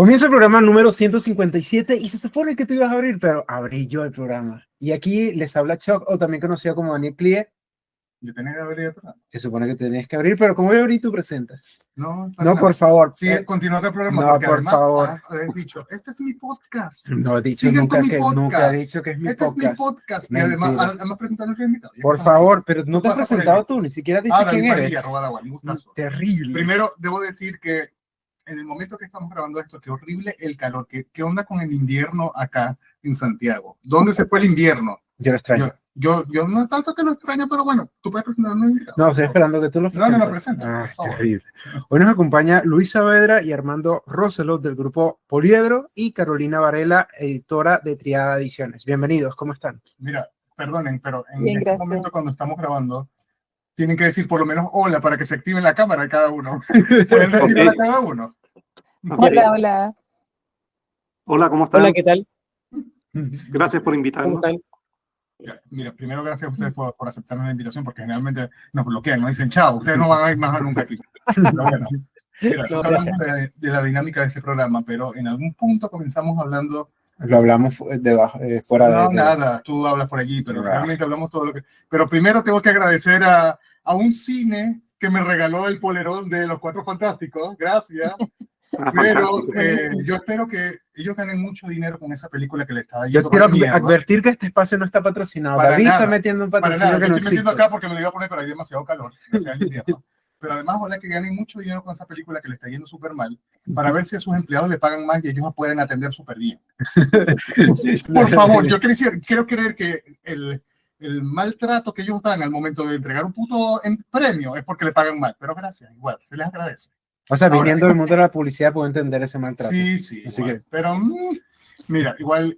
Comienza el programa número 157 y se supone que tú ibas a abrir, pero abrí yo el programa. Y aquí les habla Chuck, o también conocido como Daniel Clie. Yo tenía que abrir el programa. Se supone que tenías que abrir, pero como voy a abrir, tú presentas. No, No, por favor. Sí, continúa el programa, no, porque por además favor. has dicho, este es mi podcast. No he dicho Sigan nunca con mi que podcast. nunca he dicho que es mi este podcast. Es mi podcast. Y Mentira. además presentar a nuestro invitado. Por favor, pero no te has presentado tú, ni siquiera dices David quién Padilla, eres. Robada, un gustazo. Terrible. Primero, debo decir que en el momento que estamos grabando esto, qué horrible el calor. ¿Qué onda con el invierno acá en Santiago? ¿Dónde se fue el invierno? Yo lo extraño. Yo no tanto que lo extraño, pero bueno, tú puedes presentar a un invitado. No, estoy esperando que tú lo presentes. No, presenta. Terrible. Hoy nos acompaña Luis Saavedra y Armando Roselot del grupo Poliedro y Carolina Varela, editora de Triada Ediciones. Bienvenidos, ¿cómo están? Mira, perdonen, pero en Bien, este gracias. momento cuando estamos grabando, tienen que decir por lo menos hola para que se active la cámara de cada uno. ¿Pueden decir hola a cada uno? Hola, hola. Hola, ¿cómo están? Hola, ¿qué tal? Gracias por ¿Cómo invitarnos. están? Ya, mira, primero gracias a ustedes por aceptarnos la invitación, porque generalmente nos bloquean, nos dicen chao, ustedes no van a ir más nunca aquí. Pero bueno, mira, No, hablamos de la dinámica de este programa, pero en algún punto comenzamos hablando. Lo hablamos fuera de... No, nada, tú hablas por allí, pero realmente hablamos todo lo que... Pero primero tengo que agradecer a un cine que me regaló el polerón de Los Cuatro Fantásticos, gracias. Pero yo espero que ellos ganen mucho dinero con esa película que le está yendo. Yo quiero advertir que este espacio no está patrocinado. Para David nada, está metiendo un patrocinio que no estoy metiendo existe. acá porque me lo iba a poner, pero hay demasiado calor. Pero además, ojalá que ganen mucho dinero con esa película que le está yendo súper mal, para ver si a sus empleados le pagan más y ellos pueden atender súper bien. Por favor, yo quiero creer que el maltrato que ellos dan al momento de entregar un puto premio es porque le pagan mal, pero gracias, igual, se les agradece. O sea, viniendo del mundo de la publicidad puedo entender ese maltrato. Sí, así igual, que... pero mira, igual,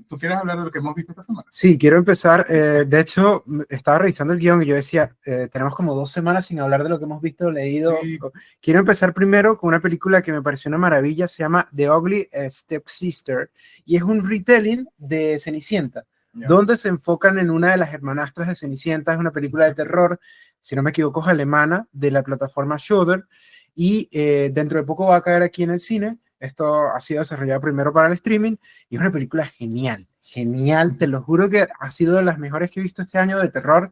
¿tú quieres hablar de lo que hemos visto esta semana? Sí, quiero empezar. De hecho, estaba revisando el guión y yo decía, tenemos como 2 semanas sin hablar de lo que hemos visto, leído. Sí. Quiero empezar primero con una película que me pareció una maravilla, se llama The Ugly Stepsister, y es un retelling de Cenicienta, donde se enfocan en una de las hermanastras de Cenicienta. Es una película de terror, si no me equivoco, es alemana, de la plataforma Shudder, y dentro de poco va a caer aquí en el cine. Esto ha sido desarrollado primero para el streaming y es una película genial, genial. Te lo juro que ha sido de las mejores que he visto este año de terror,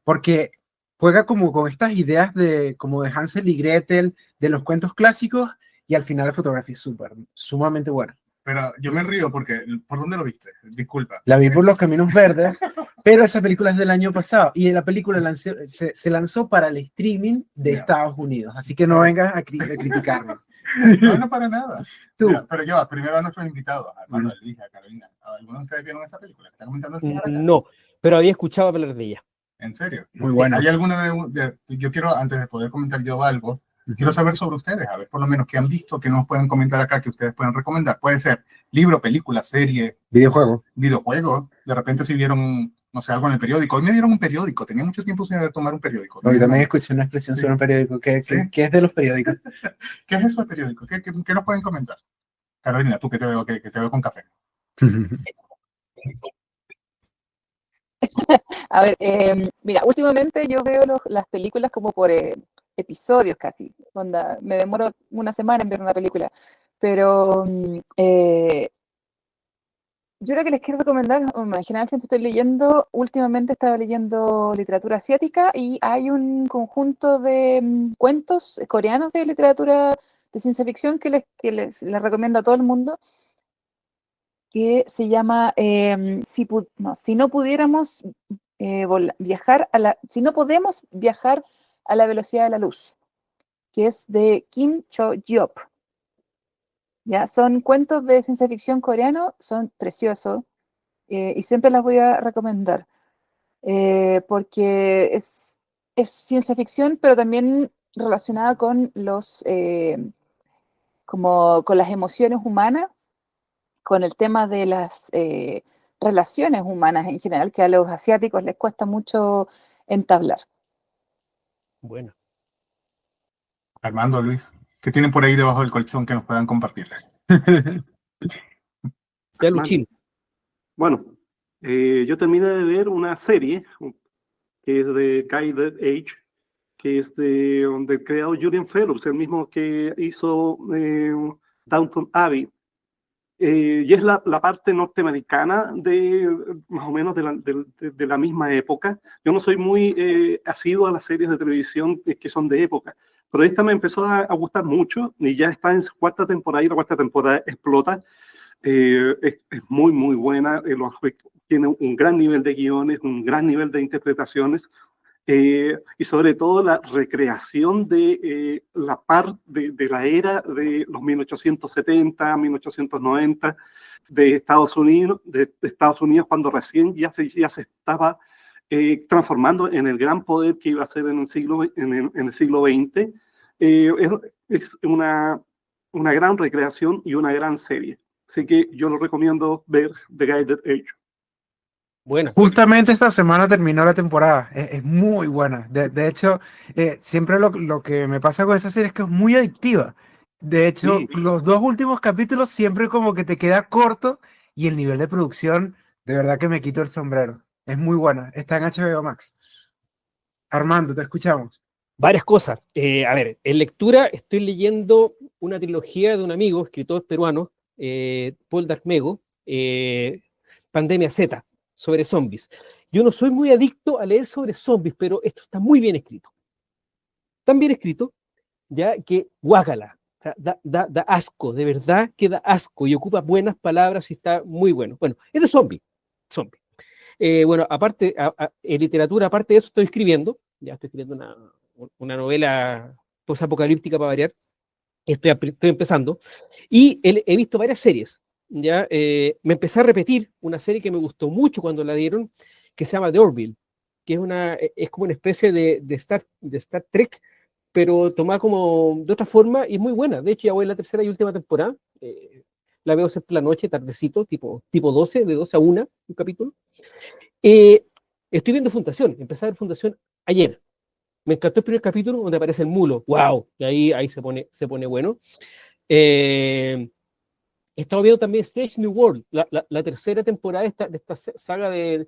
porque juega como con estas ideas como de Hansel y Gretel, de los cuentos clásicos, y al final la fotografía es sumamente buena. Pero yo me río porque, ¿por dónde lo viste? Disculpa. La vi por Los Caminos Verdes, pero esa película es del año pasado y la película se lanzó para el streaming de Estados Unidos, así que no vengas a criticarme. No, para nada. Mira, pero yo, primero a nuestros invitados, a Armando, a Luis, a Carolina. ¿Alguno de ustedes vieron esa película? ¿Está comentando el señor acá? No, pero había escuchado hablar de ella. ¿En serio? Muy buena. ¿Hay alguna yo quiero, antes de poder comentar yo algo, quiero saber sobre ustedes, a ver por lo menos qué han visto, que nos pueden comentar acá, que ustedes pueden recomendar. Puede ser libro, película, serie, videojuego, de repente si vieron, no sé, algo en el periódico. Hoy me dieron un periódico, tenía mucho tiempo sin tomar un periódico. Hoy también escuché una expresión sobre un periódico. ¿Qué es de los periódicos? ¿Qué es eso del periódico? ¿Qué nos pueden comentar? Carolina, tú que te veo con café. A ver, mira, últimamente yo veo las películas como por episodios casi. Onda, me demoro una semana en ver una película. Pero yo lo que les quiero recomendar, en general siempre estoy leyendo, últimamente estaba leyendo literatura asiática y hay un conjunto de cuentos coreanos de literatura de ciencia ficción que les recomiendo a todo el mundo, que se llama si no pudiéramos si no podemos viajar a la velocidad de la luz, que es de Kim Cho-gyop. Ya, son cuentos de ciencia ficción coreano, son preciosos y siempre las voy a recomendar porque es ciencia ficción, pero también relacionada con como con las emociones humanas, con el tema de las relaciones humanas en general, que a los asiáticos les cuesta mucho entablar. Bueno. Armando, Luis, ¿qué tienen por ahí debajo del colchón que nos puedan compartir? Ya, Luchín. Bueno, yo terminé de ver una serie que es de Guided Age, que es del creador Julian Fellows, el mismo que hizo Downton Abbey. Y es la parte norteamericana más o menos de la misma época. Yo no soy muy asiduo a las series de televisión que son de época, pero esta me empezó a gustar mucho y ya está en su cuarta temporada y la cuarta temporada explota. Es muy, muy buena. Tiene un gran nivel de guiones, un gran nivel de interpretaciones. Y sobre todo la recreación de de la era de los 1870, 1890 de Estados Unidos, de Estados Unidos cuando recién ya se estaba transformando en el gran poder que iba a ser en el siglo XX. Es una gran recreación y una gran serie. Así que yo lo recomiendo ver The Gilded Age. Bueno, Justamente esta semana terminó la temporada, es muy buena. De hecho, siempre lo que me pasa con esa serie es que es muy adictiva. De hecho, Sí. los dos últimos capítulos siempre como que te queda corto y el nivel de producción, de verdad que me quito el sombrero. Es muy buena, está en HBO Max. Armando, te escuchamos. varias cosas. A ver, en lectura estoy leyendo una trilogía de un amigo, escritor peruano, Paul Darmego, Pandemia Z, sobre zombies. Yo no soy muy adicto a leer sobre zombies, pero esto está muy bien escrito. Tan bien escrito, ya que guácala. O sea, da asco, de verdad que da asco y ocupa buenas palabras y está muy bueno. Bueno, es de zombies. Bueno, aparte, en literatura, aparte de eso, estoy escribiendo una novela posapocalíptica para variar. Estoy empezando. Y he visto varias series. ¿Ya? Me empecé a repetir una serie que me gustó mucho cuando la dieron, que se llama The Orville, que es como una especie de Star Trek, pero tomada como de otra forma y es muy buena. De hecho, ya voy en la tercera y última temporada. La veo siempre la noche, tardecito, tipo 12, de 12 a 1, un capítulo. Estoy viendo Fundación, empecé a ver Fundación ayer. Me encantó el primer capítulo donde aparece el mulo. ¡Wow! Y ahí se pone bueno. He estado viendo también Strange New World, la tercera temporada de esta saga de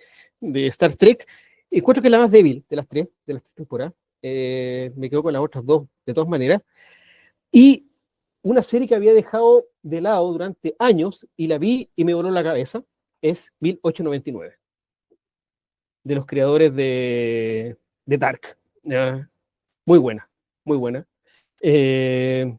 Star Trek. Encuentro que es la más débil de las tres temporadas. Me quedo con las otras dos, de todas maneras. Y una serie que había dejado de lado durante años y la vi y me voló la cabeza es 1899, de los creadores de Dark. Muy buena, muy buena.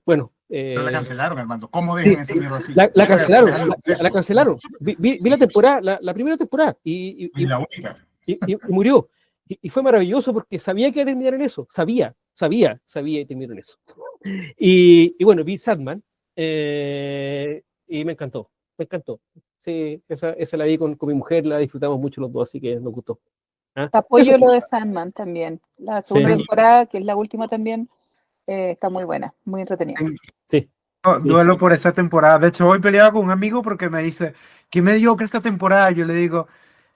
Bueno. Pero la cancelaron, Armando. ¿Cómo dejan esa mierda así? La cancelaron, la cancelaron. Vi la temporada, la primera temporada y la única. Y murió. Y fue maravilloso porque sabía que iba a terminar en eso. Sabía y terminó en eso. Y bueno, vi Sandman y me encantó. Sí, esa la vi con mi mujer, la disfrutamos mucho los dos, así que nos gustó. ¿Ah? Apoyo Eso. lo de Sandman también. La segunda Sí. temporada, que es la última también, está muy buena, muy entretenida. Sí. Duelo por esa temporada. De hecho, hoy peleaba con un amigo porque me dice, ¿qué mediocre esta temporada? Yo le digo,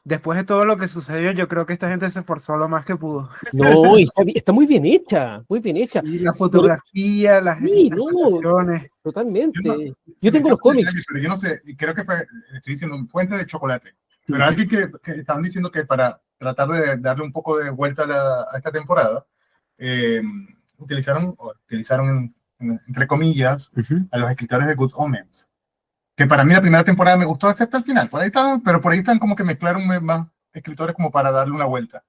después de todo lo que sucedió, yo creo que esta gente se esforzó lo más que pudo. No, y está muy bien hecha, muy bien hecha. Sí, la fotografía, las Sí, interpretaciones. Totalmente. Yo tengo los cómics. Pero yo no sé, creo que estoy diciendo fuente de chocolate. Pero alguien que estaban diciendo que para tratar de darle un poco de vuelta a esta temporada, utilizaron entre comillas, a los escritores de Good Omens. Que para mí la primera temporada me gustó, excepto al final. Pero por ahí están como que mezclaron más escritores como para darle una vuelta.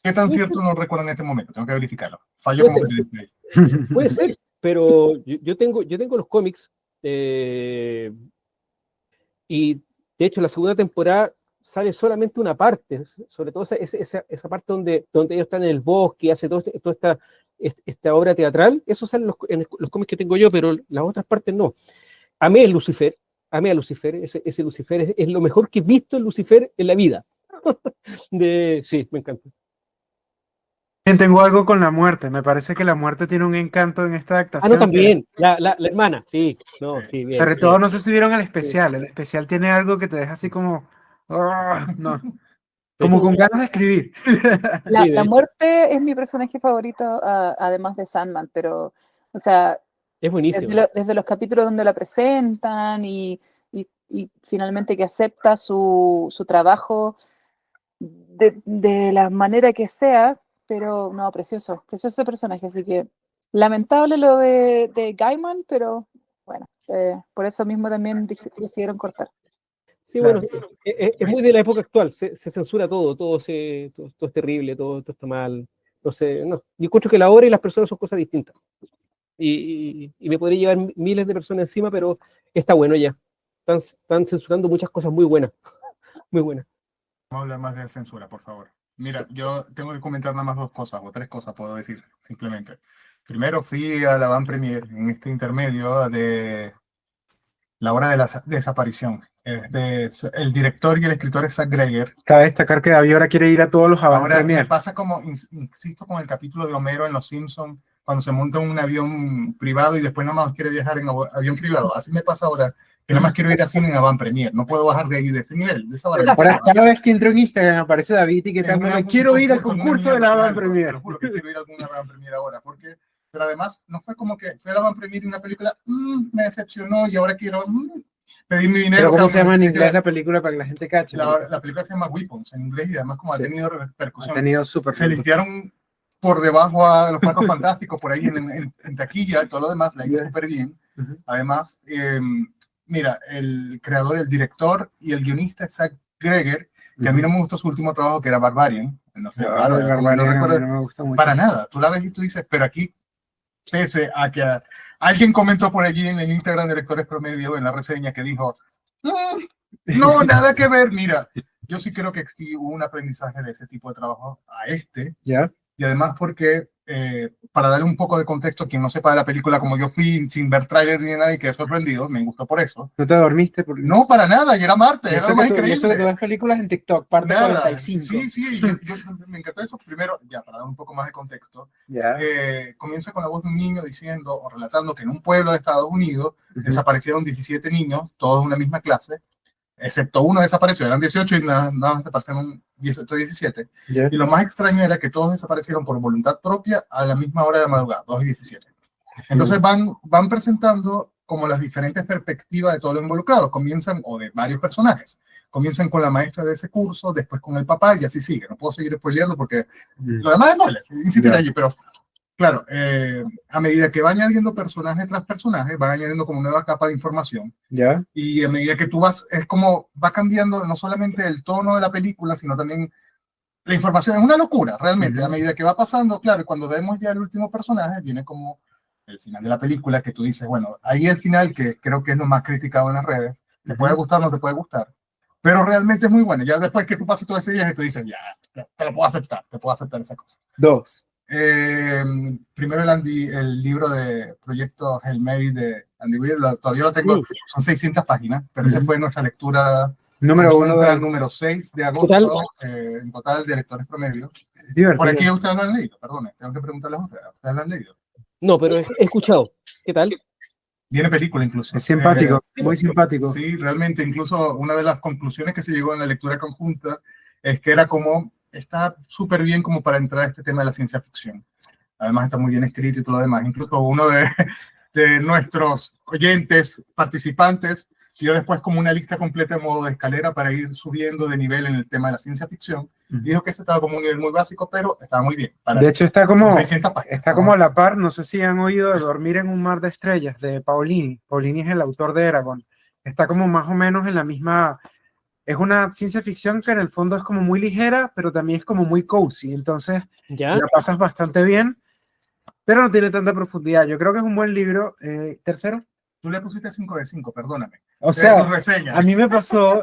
¿Qué tan cierto no recuerdo en este momento? Tengo que verificarlo. Falló como que Puede ser, pero yo tengo los cómics y de hecho la segunda temporada sale solamente una parte, sobre todo esa parte donde ellos están en el bosque y hace toda esta obra teatral. Eso sale en los cómics que tengo yo, pero las otras partes no. Amé a Lucifer, ese Lucifer es lo mejor que he visto en Lucifer en la vida. Sí, me encanta. Tengo algo con la muerte. Me parece que la muerte tiene un encanto en esta adaptación. No, también. La hermana, sí. No, sí, bien. Sobre todo, no sé si vieron el especial. El especial tiene algo que te deja así como. No. Como con ganas de escribir. La muerte es mi personaje favorito, además de Sandman, pero, o sea, es buenísimo. Desde los capítulos donde la presentan y finalmente que acepta su trabajo de la manera que sea, pero no, precioso ese personaje, así que lamentable lo de Gaiman, pero bueno, Por eso mismo también decidieron cortar. Sí, bueno, es muy de la época actual, se censura todo, todo es terrible, todo está mal. No sé, no. Yo encuentro que la obra y las personas son cosas distintas. Y me podría llevar miles de personas encima, pero está bueno ya. Están censurando muchas cosas muy buenas. Muy buenas. Vamos a hablar más de censura, por favor. Mira, yo tengo que comentar nada más 2 cosas, o 3 cosas puedo decir, simplemente. Primero, fui a la Van Premier en este intermedio de La hora de la desaparición. El director y el escritor es Zack Greger. Cabe destacar que David ahora quiere ir a todos los Avant Ahora me Premier. pasa como, insisto, con el capítulo de Homero en Los Simpsons, cuando se monta en un avión privado y después nada más quiere viajar en avión privado. Así me pasa ahora, que nada más quiero ir así en Avant Premier. No puedo bajar de ahí, de ese nivel, de esa barra. Ahora, cada vez que entro en Instagram aparece David y que tal, quiero ir al concurso de la Avant Premier. Te lo juro que quiero ir a alguna Avant Premier ahora, porque, pero además no fue como que fue a la Avant Premier y una película me decepcionó y ahora quiero pedir mi dinero. ¿Pero cómo se llama en inglés la película para que la gente cache? La película se llama Weapons en inglés y además como Sí. ha tenido repercusión. Ha tenido súper. Se limpiaron por debajo a los Cuatro Fantásticos, por ahí en taquilla y todo lo demás, la hizo súper bien. Además, mira, el creador, el director y el guionista es Zack Greger, que a mí no me gustó su último trabajo, que era Barbarian. No sé, Barbarian no recuerdo, no me gusta mucho. para nada. Tú la ves y tú dices, pero aquí, pese a que alguien comentó por allí en el Instagram de Lectores Promedio, en la reseña, que dijo, no, nada que ver. Mira, yo sí creo que sí hubo un aprendizaje de ese tipo de trabajo a ¿Ya? y además porque, para darle un poco de contexto a quien no sepa de la película, como yo fui sin ver tráiler ni nada y quedé sorprendido, me gustó por eso. ¿No te dormiste? No, para nada, y era martes, era más increíble. Eso que tú ves películas en TikTok, parte Nada. 45. Sí, yo me encantó eso. Primero, ya para dar un poco más de contexto, Ya. comienza con la voz de un niño diciendo o relatando que en un pueblo de Estados Unidos desaparecieron 17 niños, todos de una misma clase, excepto uno desapareció, eran 18 y nada más desaparecieron 17. Yeah. Y lo más extraño era que todos desaparecieron por voluntad propia a la misma hora de la madrugada, 2:17. Entonces van presentando como las diferentes perspectivas de todos los involucrados, comienzan, o de varios personajes, comienzan con la maestra de ese curso, después con el papá y así sigue. No puedo seguir spoileando porque lo demás es spoiler, insistir allí, pero claro, a medida que va añadiendo personaje tras personaje, va añadiendo como nueva capa de información. ¿Ya? Y a medida que tú vas, es como va cambiando no solamente el tono de la película, sino también la información. Es una locura, realmente. A medida que va pasando, claro, cuando vemos ya el último personaje, viene como el final de la película, que tú dices, bueno, ahí el final, que creo que es lo más criticado en las redes, te puede gustar o no te puede gustar, pero realmente es muy bueno. Ya después que tú pasas todo ese viaje, tú dices, ya, te lo puedo aceptar, te puedo aceptar esa cosa. 2. Primero el libro de Proyecto Hail Mary de Andy Weir, todavía lo tengo, son 600 páginas, pero esa fue nuestra lectura número 1 del número 6 de agosto, en total de Lectores Promedio. Por aquí ustedes lo han leído, perdone, tengo que preguntarles a ustedes lo han leído? No, pero he escuchado. ¿Qué tal? Viene película incluso. Es simpático, muy simpático. Sí, realmente, incluso una de las conclusiones que se llegó en la lectura conjunta es que era como, está súper bien como para entrar a este tema de la ciencia ficción. Además está muy bien escrito y todo lo demás. Incluso uno de nuestros oyentes, participantes, dio después como una lista completa en modo de escalera para ir subiendo de nivel en el tema de la ciencia ficción. Dijo que ese estaba como un nivel muy básico, pero estaba muy bien. De hecho, está como a la par, no sé si han oído de Dormir en un mar de estrellas, de Paolini. Paolini es el autor de Eragon. Está como más o menos en la misma... Es una ciencia ficción que en el fondo es como muy ligera, pero también es como muy cozy. Entonces, la pasas bastante bien, pero no tiene tanta profundidad. Yo creo que es un buen libro. ¿Tercero? Tú le pusiste 5 de 5, perdóname. O sea, a mí me pasó,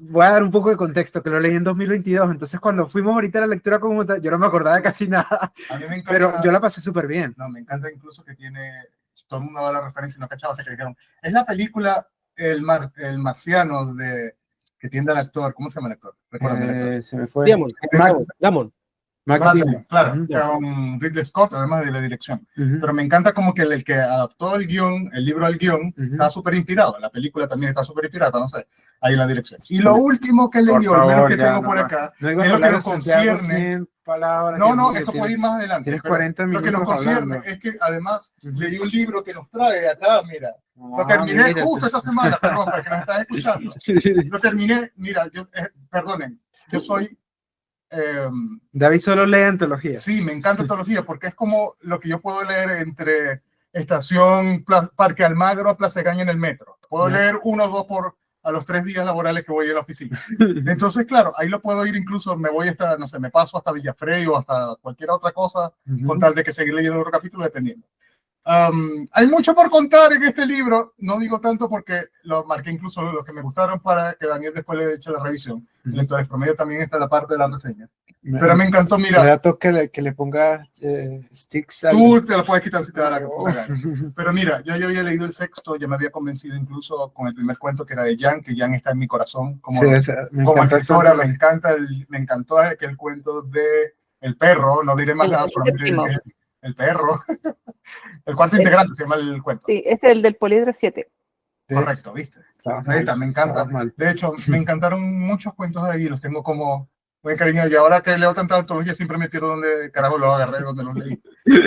voy a dar un poco de contexto, que lo leí en 2022, entonces cuando fuimos ahorita a la lectura conjunta, yo no me acordaba de casi nada, a mí me encanta, pero yo la pasé súper bien. No, me encanta incluso que tiene, todo el mundo da la referencia y no cachaba, o sea, que dijeron, es la película El Marciano que tiende al actor, ¿cómo se llama el actor? Recuérdame el actor. Se me fue. Damon. Claro, con Ridley Scott, además de la dirección. Pero me encanta como que el que adaptó el guión, el libro al guión, está súper inspirado. La película también está súper inspirada, no sé, ahí la dirección. Y lo último que leí, al menos que tengo por acá, es lo que nos concierne. No, esto puede ir más adelante. Tienes 40 minutos. Lo que nos concierne es que además leí un libro que nos trae acá, mira. Lo terminé justo esta semana, perdón, para que nos estás escuchando. Lo terminé, mira, perdonen, yo soy... David solo lee antología. Sí, me encanta antología porque es como lo que yo puedo leer entre Estación Parque Almagro a Plaza Gaña en el metro. Puedo leer 1 o 2 a los 3 días laborales que voy a la oficina. Entonces, claro, ahí lo puedo ir, incluso me voy hasta, no sé, me paso hasta Villafrey o hasta cualquier otra cosa, con tal de que seguir leyendo otro capítulo, dependiendo. Hay mucho por contar en este libro, no digo tanto porque lo marqué incluso los que me gustaron para que Daniel después le eche la revisión. Lectores promedio también está en la parte de la reseña. Pero me encantó, mira. Me da toque que le pongas sticks. Tú te lo puedes quitar si te da la gana. Pero mira, yo había leído el sexto, ya me había convencido incluso con el primer cuento que era de Jan, que Jan está en mi corazón como, sí, como escritora. Me encantó aquel cuento de El perro, no diré más nada, solamente diré que el perro. El cuarto integrante se llama el cuento. Sí, es el del Poliedro 7. Correcto, ¿viste? Ahí está, me encanta. De hecho, me encantaron muchos cuentos de ahí, los tengo como muy cariño. Y ahora que leo tanta antología, siempre me pierdo dónde carajo los agarré, dónde los leí.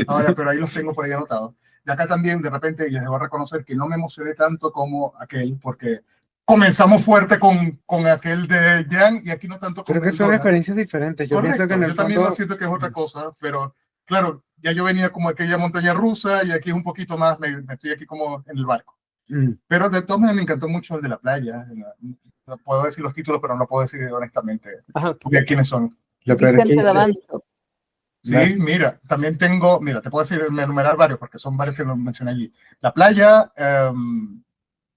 Ahora, pero ahí los tengo por ahí anotados. Y acá también, de repente, les debo reconocer que no me emocioné tanto como aquel, porque comenzamos fuerte con aquel de Jan y aquí no tanto con Creo que son experiencias diferentes. Yo pienso que en el yo también lo siento que es otra cosa, pero claro, ya yo venía como aquella montaña rusa y aquí es un poquito más, me estoy aquí como en el barco. Pero de todas maneras me encantó mucho el de la playa. No puedo decir los títulos, pero no puedo decir honestamente quiénes son. Vicente Davanzo. Sí, mira, también tengo, mira, te puedo decir, enumerar varios, porque son varios que los mencioné allí. La playa,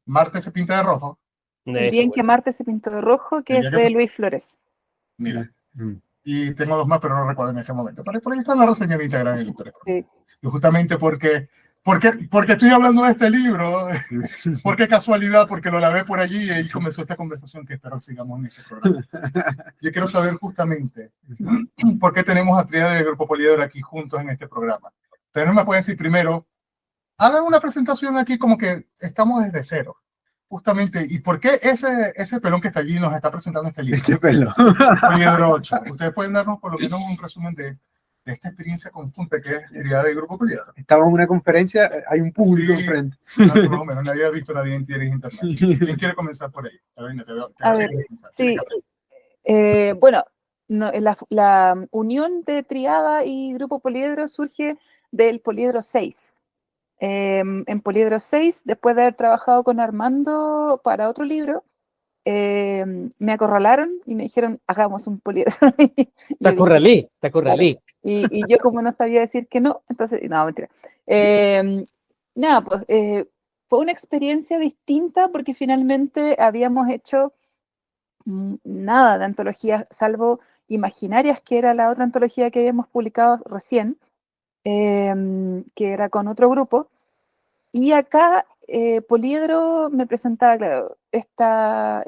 Marte se pinta de rojo. Y bien que Marte se pintó de rojo, que es de Luis Flores. Mira. Y tengo 2 más, pero no recuerdo en ese momento. Por ahí está la reseña de Instagram en Lectores. Sí. Y justamente porque estoy hablando de este libro, porque casualidad, porque lo lavé por allí y comenzó esta conversación que espero sigamos en este programa. Yo quiero saber justamente por qué tenemos a Tríada de Grupo Poliedro aquí juntos en este programa. Ustedes me pueden decir primero, hagan una presentación aquí como que estamos desde cero. Justamente, ¿y por qué ese pelón que está allí nos está presentando este libro? Este pelón. Poliedro 8. Ustedes pueden darnos por lo menos un resumen de esta experiencia conjunta que es Tríada de Grupo Poliedro. Estamos en una conferencia, hay un público enfrente. Por lo menos, nadie ha visto a nadie en internet. ¿Quién quiere comenzar por ahí? A ver, sí. Bueno, la unión de Tríada y Grupo Poliedro surge del Poliedro 6. En Poliedro 6, después de haber trabajado con Armando para otro libro, me acorralaron y me dijeron, hagamos un Poliedro. Te acorralé. Y yo como no sabía decir que no, entonces, no, mentira. Nada, pues fue una experiencia distinta porque finalmente habíamos hecho nada de antologías, salvo Imaginarias, que era la otra antología que habíamos publicado recién, que era con otro grupo. Y acá Poliedro me presentaba, claro, esta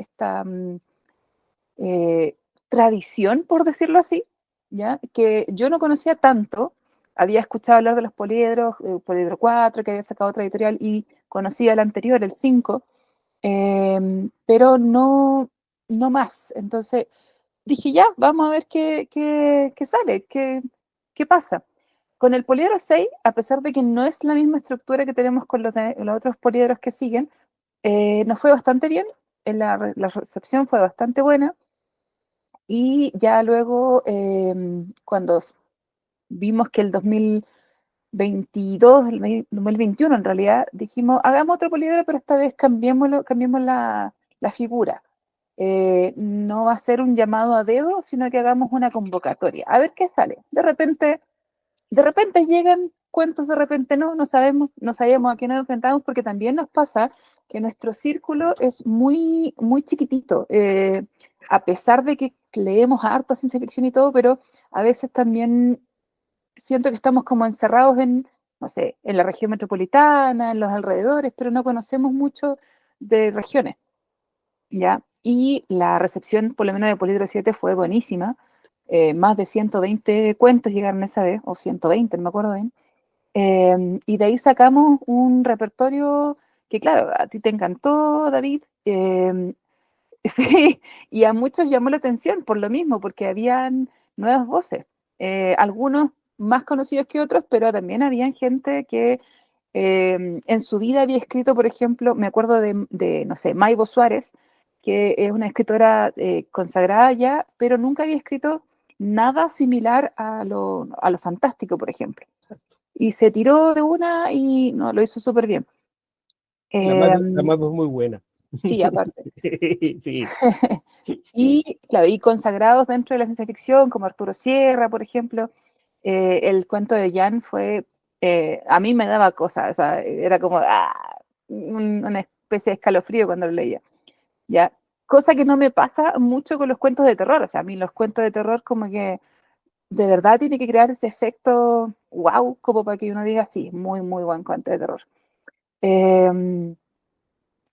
tradición, por decirlo así, ¿ya? Que yo no conocía tanto. Había escuchado hablar de los poliedros, Poliedro 4, que había sacado otra editorial, y conocía el anterior, el 5, pero no más. Entonces dije, ya, vamos a ver qué sale, qué pasa. Con el Poliedro 6, a pesar de que no es la misma estructura que tenemos con los otros poliedros que siguen, nos fue bastante bien, la recepción fue bastante buena, y ya luego, cuando vimos que el 2022, el 2021 en realidad, dijimos, hagamos otro poliedro, pero esta vez cambiemos la figura. No va a ser un llamado a dedo, sino que hagamos una convocatoria, a ver qué sale. De repente llegan cuentos, de repente no sabemos a qué nos enfrentamos, porque también nos pasa que nuestro círculo es muy, muy chiquitito, a pesar de que leemos harto ciencia ficción y todo, pero a veces también siento que estamos como encerrados en, no sé, en la región metropolitana, en los alrededores, pero no conocemos mucho de regiones, ¿ya? Y la recepción, por lo menos de Poliedro 7, fue buenísima. Más de 120 cuentos llegaron esa vez, o 120, no me acuerdo bien. Y de ahí sacamos un repertorio que, claro, a ti te encantó, David, sí, y a muchos llamó la atención por lo mismo, porque habían nuevas voces, algunos más conocidos que otros, pero también habían gente que en su vida había escrito, por ejemplo, me acuerdo de no sé, Maibo Suárez, que es una escritora consagrada ya, pero nunca había escrito nada similar a lo fantástico, por ejemplo. y se tiró de una y no, lo hizo súper bien. La Mago es muy buena. Sí, aparte. Sí. Y claro, y consagrados dentro de la ciencia ficción, como Arturo Sierra, por ejemplo, el cuento de Jan fue, a mí me daba cosas, o sea, era como una especie de escalofrío cuando lo leía, ¿ya? Cosa que no me pasa mucho con los cuentos de terror, o sea, a mí los cuentos de terror como que de verdad tiene que crear ese efecto wow, como para que uno diga, sí, muy, muy buen cuento de terror.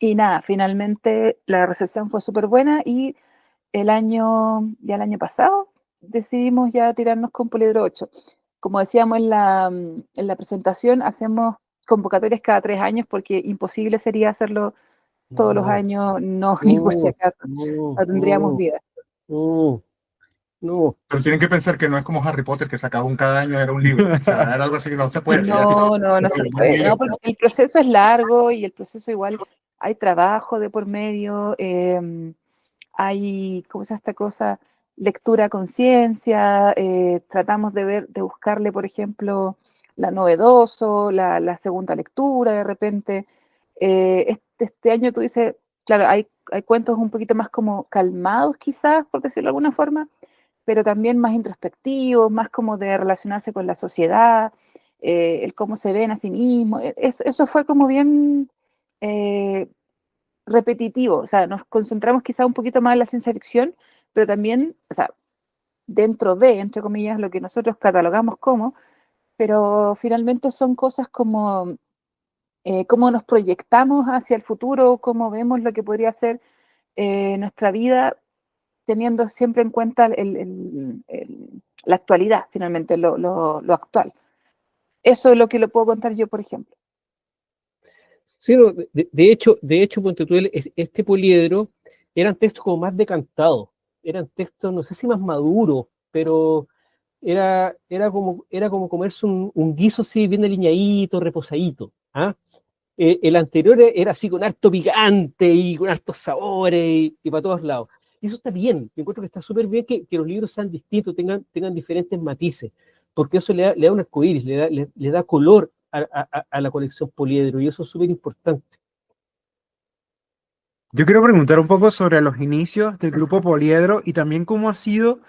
Y nada, finalmente la recepción fue súper buena y ya el año pasado, decidimos ya tirarnos con Poliedro 8. Como decíamos en la presentación, hacemos convocatorias cada 3 años porque imposible sería hacerlo todos los No, años, no, ni por si no, acaso, no, no tendríamos no, vida. no, no. Pero tienen que pensar que no es como Harry Potter, que sacaba cada año era un libro. O sea, era algo así que no se puede. No, no, no se puede, no, porque el proceso es largo y el proceso igual hay trabajo de por medio, hay, ¿cómo se llama esta cosa? Lectura a conciencia, tratamos de buscarle, por ejemplo, la novedoso, la segunda lectura de repente. Este año tú dices, claro, hay cuentos un poquito más como calmados quizás, por decirlo de alguna forma, pero también más introspectivos, más como de relacionarse con la sociedad, el cómo se ven a sí mismos. Eso fue como bien eh, repetitivo, o sea, nos concentramos quizá un poquito más en la ciencia ficción, pero también, o sea, dentro de, entre comillas, lo que nosotros catalogamos como, pero finalmente son cosas como cómo nos proyectamos hacia el futuro, cómo vemos lo que podría ser nuestra vida, teniendo siempre en cuenta la actualidad, finalmente, lo actual. Eso es lo que lo puedo contar yo, por ejemplo. Sí, no, de hecho, ponte tú, este poliedro eran textos como más decantados, eran textos, no sé si más maduros, pero era como comerse un guiso así bien aliñadito, reposadito. ¿Ah? El anterior era así con harto picante y con hartos sabores y para todos lados. Y eso está bien, yo encuentro que está súper bien que los libros sean distintos, tengan diferentes matices, porque eso le da un arcoíris, le da color a la colección Poliedro, y eso es súper importante. Yo quiero preguntar un poco sobre los inicios del grupo Poliedro y también cómo ha sido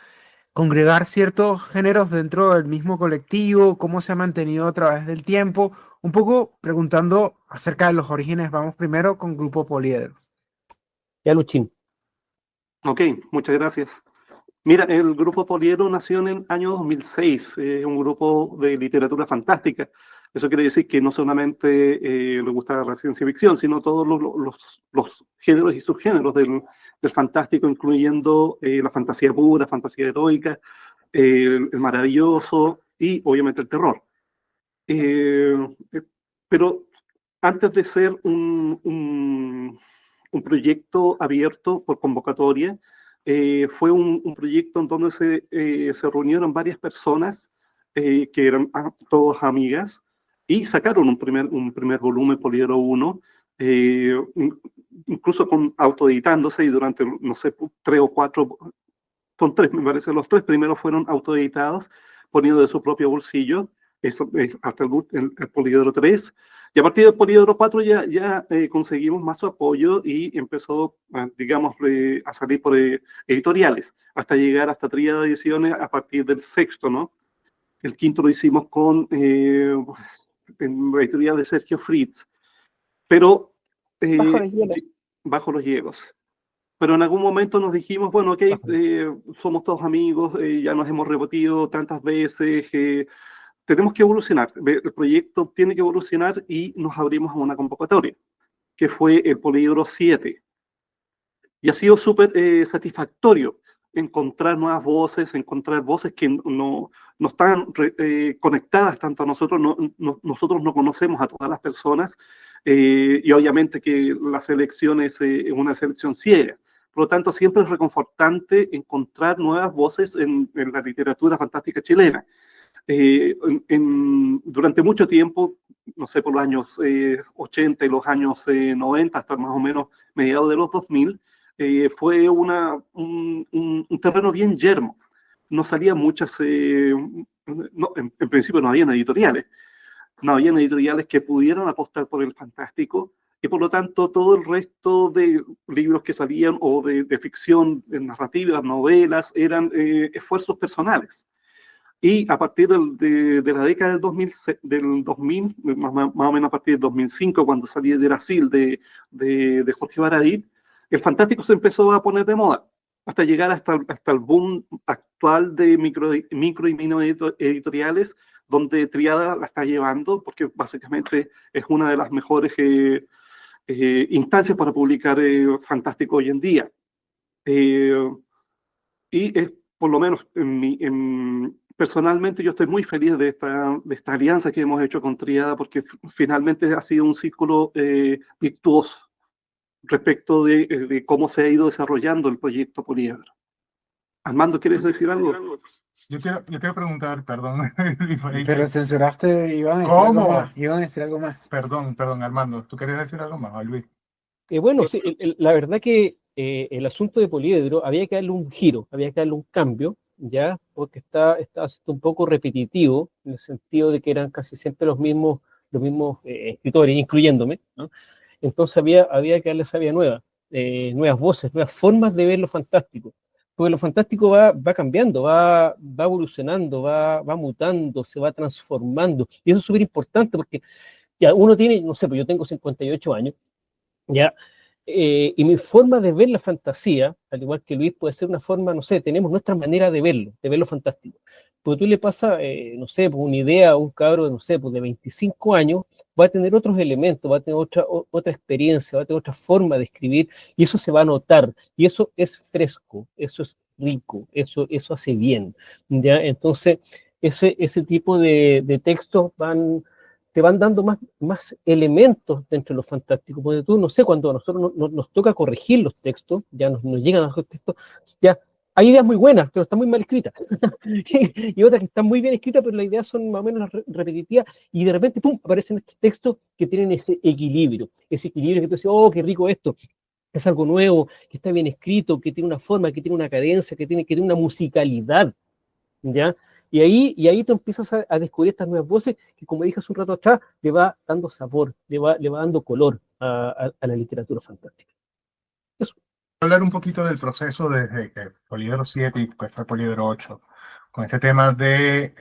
congregar ciertos géneros dentro del mismo colectivo, cómo se ha mantenido a través del tiempo. Un poco preguntando acerca de los orígenes. Vamos primero con Grupo Poliedro. Ya, Luchín. Ok, muchas gracias. Mira, el grupo Poliedro nació en el año 2006, un grupo de literatura fantástica. Eso quiere decir que no solamente le gusta la ciencia ficción, sino todos los géneros y subgéneros del fantástico, incluyendo la fantasía pura, fantasía heroica, el maravilloso y obviamente el terror. Eh, pero antes de ser un proyecto abierto por convocatoria, fue un proyecto en donde se reunieron varias personas que eran todas amigas y sacaron un primer volumen, Poliedro 1, incluso autoeditándose y durante, no sé, 3 o 4, son 3, me parece, los 3 primeros fueron autoeditados, poniendo de su propio bolsillo, eso, hasta el Poliedro 3. Y a partir del Poliedro 4 ya conseguimos más su apoyo y empezó, digamos, a salir por editoriales, hasta llegar hasta Tríada Ediciones a partir del sexto, ¿no? El quinto lo hicimos en la editorial de Sergio Fritz, pero Bajo los hielos. bajo los hielos. Pero en algún momento nos dijimos, bueno, ok, somos todos amigos, ya nos hemos repetido tantas veces, tenemos que evolucionar, el proyecto tiene que evolucionar y nos abrimos a una convocatoria, que fue el Poliedro 7. Y ha sido súper satisfactorio encontrar nuevas voces, encontrar voces que no están conectadas tanto a nosotros, nosotros no conocemos a todas las personas, y obviamente que la selección es una selección ciega. Por lo tanto, siempre es reconfortante encontrar nuevas voces en la literatura fantástica chilena. Durante mucho tiempo, no sé, por los años 80 y los años 90, hasta más o menos mediados de los 2000, fue un terreno bien yermo. No salían muchas, no, en principio no habían editoriales. no habían editoriales que pudieran apostar por el fantástico, y por lo tanto todo el resto de libros que salían, o de ficción, de narrativas, novelas, eran esfuerzos personales. Y a partir de la década del 2000, más o menos a partir del 2005, cuando salí de Brasil, de Jorge Baradit, el fantástico se empezó a poner de moda, hasta llegar hasta el boom actual de micro y mini editoriales, donde Triada la está llevando, porque básicamente es una de las mejores instancias para publicar fantástico hoy en día. Y por lo menos personalmente yo estoy muy feliz de esta alianza que hemos hecho con Triada, porque finalmente ha sido un círculo virtuoso respecto de cómo se ha ido desarrollando el proyecto Poliedro. Armando, ¿quieres decir algo? Yo quiero preguntar, perdón. Pero censuraste, iban a decir ¿Cómo? algo más. Iban a decir algo más. Perdón, Armando. ¿Tú querías decir algo más, Luis? Bueno, sí, la verdad que el asunto de Poliedro había que darle un giro, había que darle un cambio, ¿ya? Porque estaba siendo un poco repetitivo, en el sentido de que eran casi siempre los mismos escritores, incluyéndome, ¿no? Entonces había que darle savia nueva, nuevas voces, nuevas formas de ver lo fantástico. Porque lo fantástico va cambiando, va evolucionando, va mutando, se va transformando. Y eso es súper importante porque ya uno tiene, no sé, pues yo tengo 58 años, ¿ya? Y mi forma de ver la fantasía, al igual que Luis, puede ser una forma, no sé, tenemos nuestra manera de verlo fantástico. Porque tú le pasas, no sé, pues una idea a un cabro, no sé, pues de 25 años, va a tener otros elementos, va a tener otra experiencia, va a tener otra forma de escribir, y eso se va a notar, y eso es fresco, eso es rico, eso hace bien, ¿ya? Entonces, ese tipo de textos te van dando más elementos dentro de lo fantástico, porque tú, no sé, cuando a nosotros nos toca corregir los textos, ya nos llegan a los textos, ya hay ideas muy buenas, pero están muy mal escritas, y otras que están muy bien escritas, pero las ideas son más o menos repetitivas, y de repente, ¡pum!, aparecen estos textos que tienen ese equilibrio que tú dices, oh, qué rico esto, es algo nuevo, que está bien escrito, que tiene una forma, que tiene una cadencia, que tiene una musicalidad, ¿ya? Y ahí tú empiezas a descubrir estas nuevas voces que, como dije hace un rato atrás, le va dando sabor, le va dando color a la literatura fantástica. Eso. Hablar un poquito del proceso desde Poliedro 7 y después fue Poliedro 8, con este tema de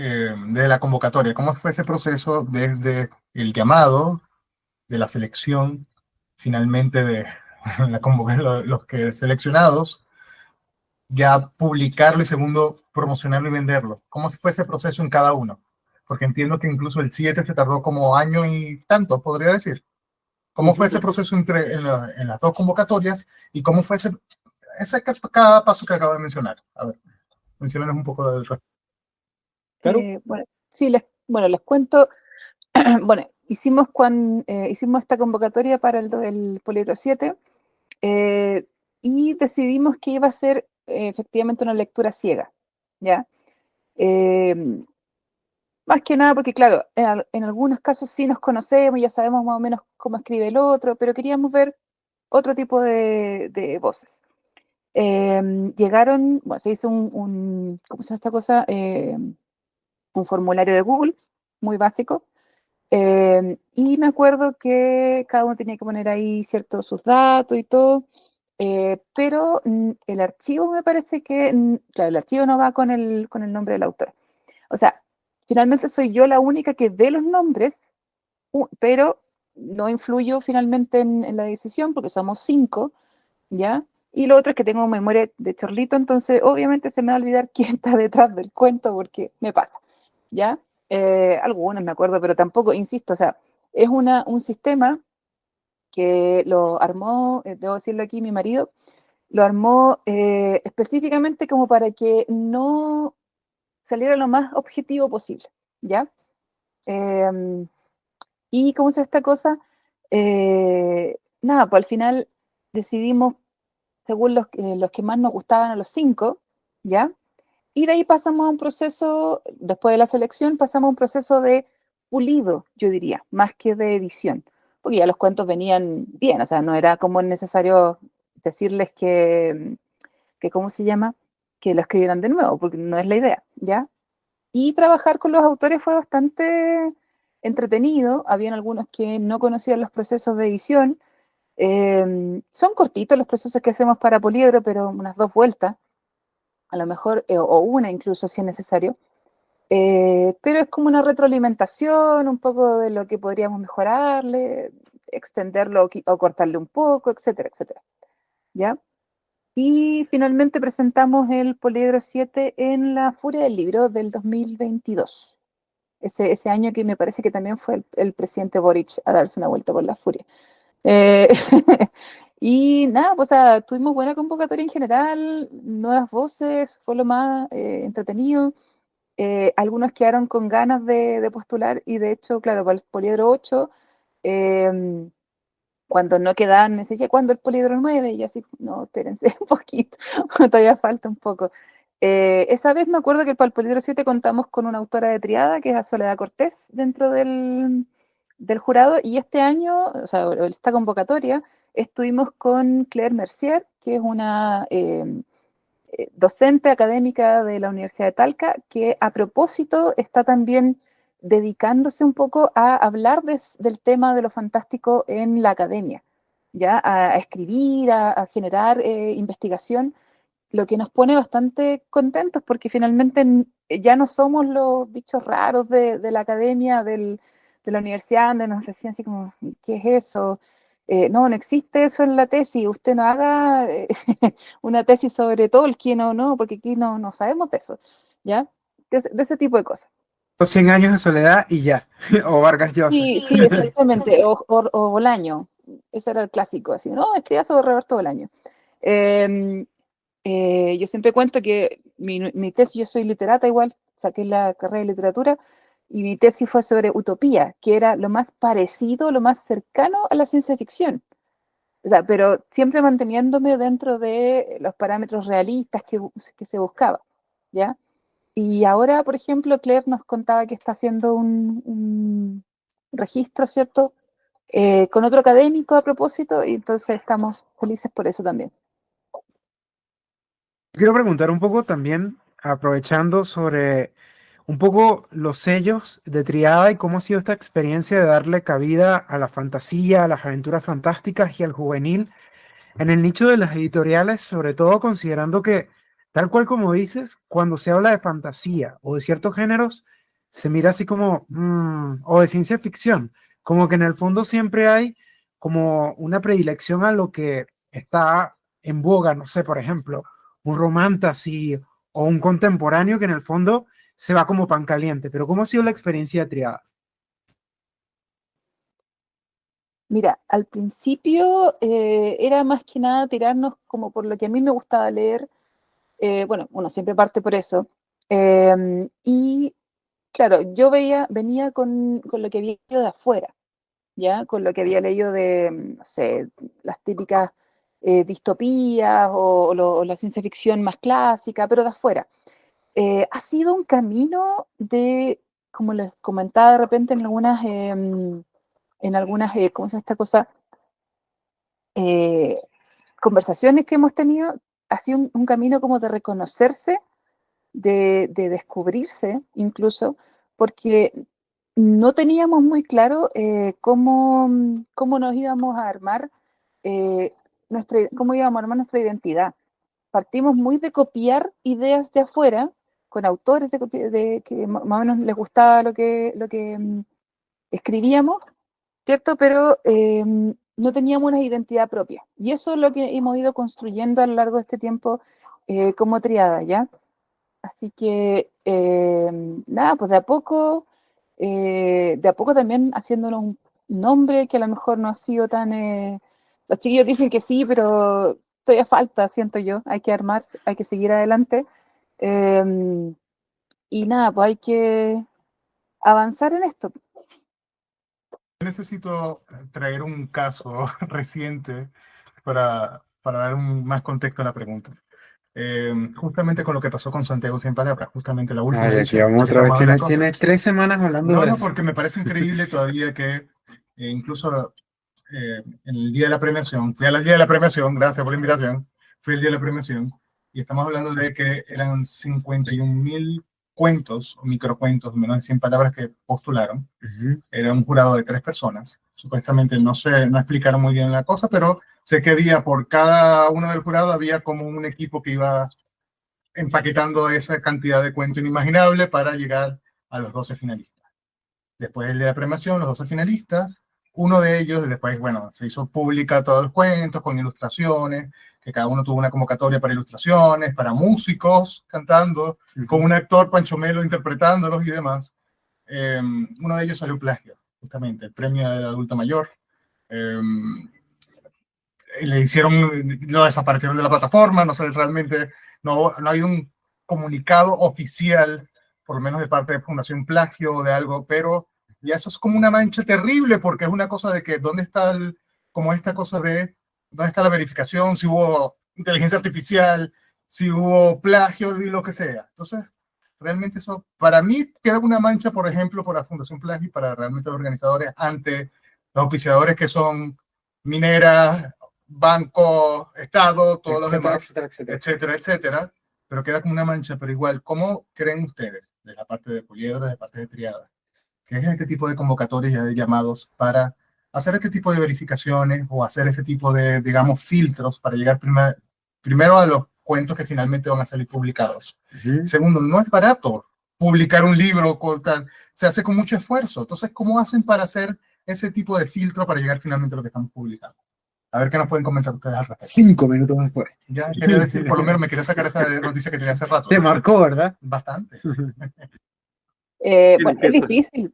la convocatoria. ¿Cómo fue ese proceso desde el llamado, de la selección, finalmente de los que seleccionados, ya publicarlo y segundo, promocionarlo y venderlo? ¿Cómo fue ese proceso en cada uno? Porque entiendo que incluso el 7 se tardó como año y tanto, podría decir. ¿Cómo fue ese proceso en las dos convocatorias y cómo fue cada paso que acabo de mencionar? A ver, menciónanos un poco del resto. ¿Claro? Bueno, sí, les cuento. Bueno, hicimos esta convocatoria para el Poliedro 7 y decidimos que iba a ser efectivamente una lectura ciega, ¿ya? Más que nada porque, claro, en algunos casos sí nos conocemos, ya sabemos más o menos cómo escribe el otro, pero queríamos ver otro tipo de voces. Llegaron, bueno, se hizo ¿cómo se llama esta cosa? Un formulario de Google, muy básico. Y me acuerdo que cada uno tenía que poner ahí ciertos sus datos y todo, pero el archivo me parece que, claro, el archivo no va con el nombre del autor. O sea, finalmente soy yo la única que ve los nombres, pero no influyo finalmente en la decisión porque somos 5, ¿ya? Y lo otro es que tengo memoria de chorlito, entonces obviamente se me va a olvidar quién está detrás del cuento porque me pasa, ¿ya? Algunos me acuerdo, pero tampoco, insisto, o sea, es un sistema que lo armó, debo decirlo aquí, mi marido, lo armó específicamente como para que no saliera lo más objetivo posible, ¿ya? Y cómo se esta cosa, nada, pues al final decidimos, según los que más nos gustaban a los 5, ¿ya? Y de ahí pasamos a un proceso, después de la selección, pasamos a un proceso de pulido, yo diría, más que de edición, porque ya los cuentos venían bien, o sea, no era como necesario decirles que ¿cómo se llama? Que lo escribieran de nuevo, porque no es la idea, ¿ya? Y trabajar con los autores fue bastante entretenido, habían algunos que no conocían los procesos de edición. Son cortitos los procesos que hacemos para Poliedro, pero unas 2 vueltas, a lo mejor, o una incluso si es necesario. Pero es como una retroalimentación, un poco de lo que podríamos mejorarle, extenderlo o cortarle un poco, etcétera, etcétera. ¿Ya? Y finalmente presentamos el Poliedro 7 en la Furia del Libro del 2022. Ese año que me parece que también fue el presidente Boric a darse una vuelta por la Furia. Eh, y nada, pues tuvimos buena convocatoria en general, nuevas voces, fue lo más entretenido. Algunos quedaron con ganas de postular y de hecho, claro, para el Poliedro 8, cuando no quedaban, me decía, ¿cuándo el Poliedro 9? Y así, no, espérense un poquito, todavía falta un poco. Esa vez me acuerdo que para el Poliedro 7 contamos con una autora de triada, que es a Soledad Cortés, dentro del jurado, y este año, o sea, esta convocatoria, estuvimos con Claire Mercier, que es una docente académica de la Universidad de Talca, que a propósito está también dedicándose un poco a hablar del tema de lo fantástico en la academia, ya a escribir, a generar investigación, lo que nos pone bastante contentos porque finalmente ya no somos los bichos raros de la academia, de la universidad, donde nos decían así como, ¿qué es eso? No, no existe eso en la tesis, usted no haga una tesis sobre Tolkien o no, porque aquí no sabemos de eso, ¿ya? De ese tipo de cosas. 100 años de soledad y ya. O Vargas Llosa. Sí, sí, exactamente. O Bolaño. Ese era el clásico, así, ¿no? Escribía sobre Roberto Bolaño. Yo siempre cuento que mi tesis, yo soy literata igual, saqué la carrera de literatura, y mi tesis fue sobre utopía, que era lo más parecido, lo más cercano a la ciencia ficción. O sea, pero siempre manteniéndome dentro de los parámetros realistas que se buscaba, ¿ya? Y ahora, por ejemplo, Claire nos contaba que está haciendo un registro, ¿cierto? Con otro académico a propósito, y entonces estamos felices por eso también. Quiero preguntar un poco también, aprovechando sobre un poco los sellos de Triada y cómo ha sido esta experiencia de darle cabida a la fantasía, a las aventuras fantásticas y al juvenil en el nicho de las editoriales, sobre todo considerando que, tal cual como dices, cuando se habla de fantasía o de ciertos géneros, se mira así como, o de ciencia ficción, como que en el fondo siempre hay como una predilección a lo que está en boga, no sé, por ejemplo, un romantasy o un contemporáneo que en el fondo se va como pan caliente. Pero ¿cómo ha sido la experiencia de Triada? Mira, al principio era más que nada tirarnos como por lo que a mí me gustaba leer. Bueno, uno siempre parte por eso. Y claro, yo venía con lo que había leído de afuera, ¿ya? Con lo que había leído de, no sé, las típicas distopías o la ciencia ficción más clásica, pero de afuera. Ha sido un camino como les comentaba de repente en algunas, ¿cómo se llama esta cosa? Eh, Conversaciones que hemos tenido, ha sido un camino como de reconocerse, de descubrirse incluso, porque no teníamos muy claro cómo nos íbamos a armar, cómo íbamos a armar nuestra identidad. Partimos muy de copiar ideas de afuera, con autores que más o menos les gustaba lo que escribíamos, ¿cierto? Pero no teníamos una identidad propia. Y eso es lo que hemos ido construyendo a lo largo de este tiempo como triada, ¿ya? Así que, nada, pues de a poco también haciéndonos un nombre que a lo mejor no ha sido tan... los chiquillos dicen que sí, pero todavía falta, siento yo, hay que armar, hay que seguir adelante. Eh, y nada, pues hay que avanzar en esto. Necesito traer un caso reciente para dar más contexto a la pregunta. Justamente con lo que pasó con Santiago Sin Palabras, justamente la última edición. Vamos otra vez. Tiene 3 semanas hablando de No, eso. porque me parece increíble todavía que incluso en el día de la premiación, fui al día de la premiación, gracias por la invitación, fui el día de la premiación, y estamos hablando de que eran 51.000 cuentos o microcuentos de menos de 100 palabras que postularon. Era un jurado de 3 personas. Supuestamente no explicaron muy bien la cosa, pero sé que había por cada uno del jurado había como un equipo que iba empaquetando esa cantidad de cuento inimaginable para llegar a los 12 finalistas. Después de la premiación, los 12 finalistas, uno de ellos después, bueno, se hizo pública todos los cuentos con ilustraciones, que cada uno tuvo una convocatoria para ilustraciones, para músicos cantando, con un actor, Pancho Melo, interpretándolos y demás. Uno de ellos salió plagio, justamente, el premio de adulto mayor. Lo desaparecieron de la plataforma, no sé, realmente no ha habido un comunicado oficial, por lo menos de parte de Fundación Plagio o de algo, pero ya eso es como una mancha terrible, porque es una cosa de que, ¿dónde está como esta cosa de, dónde está la verificación, si hubo inteligencia artificial, si hubo plagio y lo que sea? Entonces, realmente eso, para mí, queda una mancha, por ejemplo, por la Fundación Plagio y para realmente los organizadores ante los auspiciadores que son mineras, banco, Estado, todos los demás, etcétera, pero queda como una mancha. Pero igual, ¿cómo creen ustedes, de la parte de Poliedro, de la parte de Triada, que es este tipo de convocatorias y de llamados para hacer este tipo de verificaciones o hacer este tipo de, digamos, filtros para llegar primero a los cuentos que finalmente van a salir publicados? Segundo, no es barato publicar un libro, se hace con mucho esfuerzo. Entonces, ¿cómo hacen para hacer ese tipo de filtro para llegar finalmente a lo que estamos publicando? A ver qué nos pueden comentar ustedes al respecto. 5 minutos después. Ya quería decir, por lo menos me quería sacar esa noticia que tenía hace rato. Te marcó, ¿verdad? Bastante. Bueno, es difícil.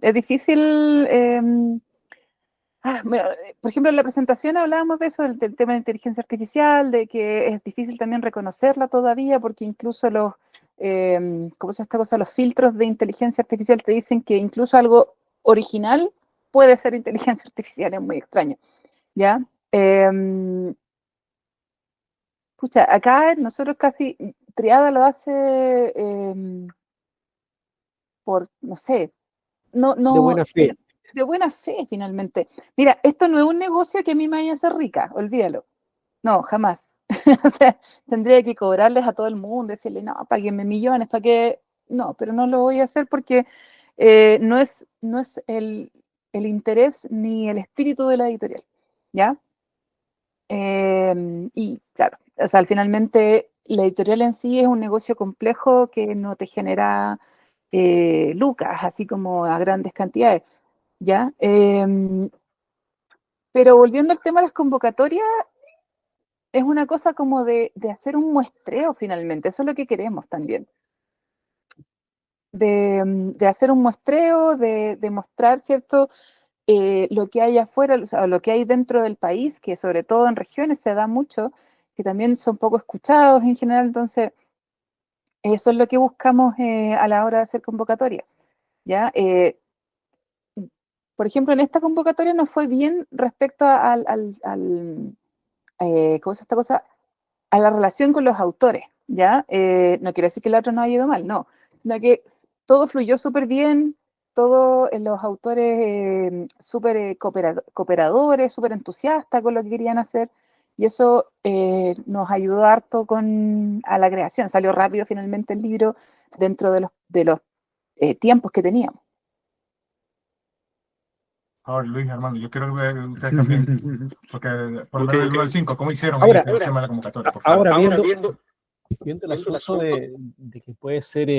Bueno, por ejemplo, en la presentación hablábamos de eso, del tema de inteligencia artificial, de que es difícil también reconocerla todavía, porque incluso ¿cómo se llama esta cosa? Los filtros de inteligencia artificial te dicen que incluso algo original puede ser inteligencia artificial, es muy extraño, ¿ya? Pucha, acá nosotros casi, Triada lo hace por, no sé, De buena fe. de buena fe finalmente. Mira, esto no es un negocio que a mí me vaya a hacer rica, olvídalo. No, jamás. O sea, tendría que cobrarles a todo el mundo, decirle, no, páguenme millones, ¿para qué? No, pero no lo voy a hacer porque no es el interés ni el espíritu de la editorial, ¿ya? Y claro, o sea, finalmente la editorial en sí es un negocio complejo que no te genera lucas, así como a grandes cantidades, ¿ya? Pero volviendo al tema de las convocatorias, es una cosa como de hacer un muestreo finalmente, eso es lo que queremos también. De hacer un muestreo, de mostrar, ¿cierto? Lo que hay afuera, o sea, lo que hay dentro del país, que sobre todo en regiones se da mucho, que también son poco escuchados en general, entonces eso es lo que buscamos a la hora de hacer convocatoria, ¿ya? Por ejemplo, en esta convocatoria nos fue bien respecto ¿cómo es esta cosa? A la relación con los autores, ¿ya? No quiere decir que el otro no haya ido mal, no, sino que todo fluyó súper bien, todos los autores súper cooperadores, súper entusiastas con lo que querían hacer, y eso nos ayudó harto a la creación. Salió rápido finalmente el libro dentro de los tiempos que teníamos. Ahora, Luis, hermano, yo quiero ver ustedes también, porque por lo menos del 1 al 5, ¿cómo hicieron Ahora, el tema de la convocatoria? Por favor. Ahora viendo el asunto de que puede ser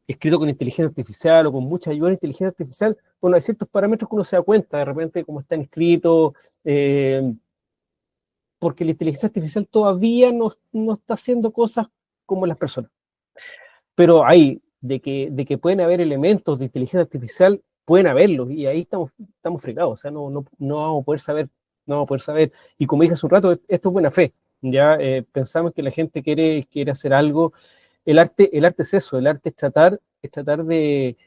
escrito con inteligencia artificial o con mucha ayuda de inteligencia artificial, bueno, hay ciertos parámetros que uno se da cuenta de repente cómo están escritos, porque la inteligencia artificial todavía no está haciendo cosas como las personas. Pero hay, de que pueden haber elementos de inteligencia artificial, pueden haberlos, y ahí estamos fregados, o sea, no vamos a poder saber, no vamos a poder saber. Y como dije hace un rato, esto es buena fe, ya pensamos que la gente quiere hacer algo. El arte es eso, el arte es tratar de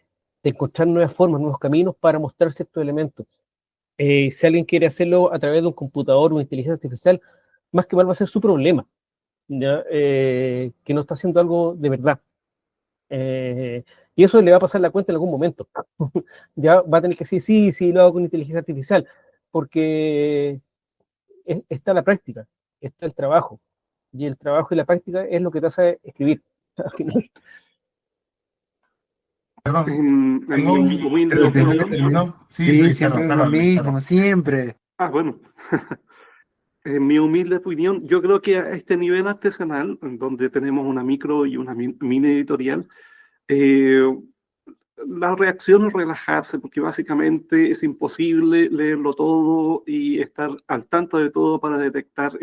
encontrar nuevas formas, nuevos caminos para mostrar ciertos elementos. Si alguien quiere hacerlo a través de un computador o una inteligencia artificial, más que mal va a ser su problema, ¿ya? Que no está haciendo algo de verdad. Y eso le va a pasar la cuenta en algún momento. Ya va a tener que decir, sí, lo hago con inteligencia artificial, porque está la práctica, está el trabajo, y el trabajo y la práctica es lo que te hace escribir. Al final. Perdón, En tengo mi humilde creo que no opinión. terminó. Sí, Sí, Luis, siempre perdón, es lo perdón, Luis, mismo, perdón. siempre. Bueno, en mi humilde opinión, yo creo que a este nivel artesanal, en donde tenemos una micro y una mini editorial, eh, la reacción es relajarse, porque básicamente es imposible leerlo todo y estar al tanto de todo para detectar.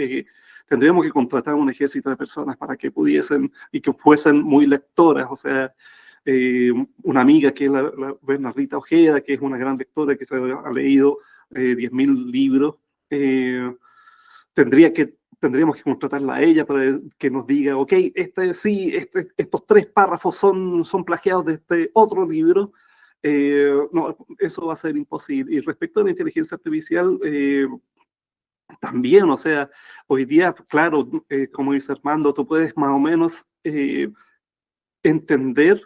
Tendríamos que contratar un ejército de personas para que pudiesen y que fuesen muy lectoras, o sea, una amiga que es la Bernardita Ojeda, que es una gran lectora que se ha leído 10.000 libros. eh, Tendríamos que contratarla a ella para que nos diga, ok, estos 3 párrafos son plagiados de este otro libro. No, eso va a ser imposible. Y respecto a la inteligencia artificial, también, o sea, hoy día, claro, como dice Armando, tú puedes más o menos entender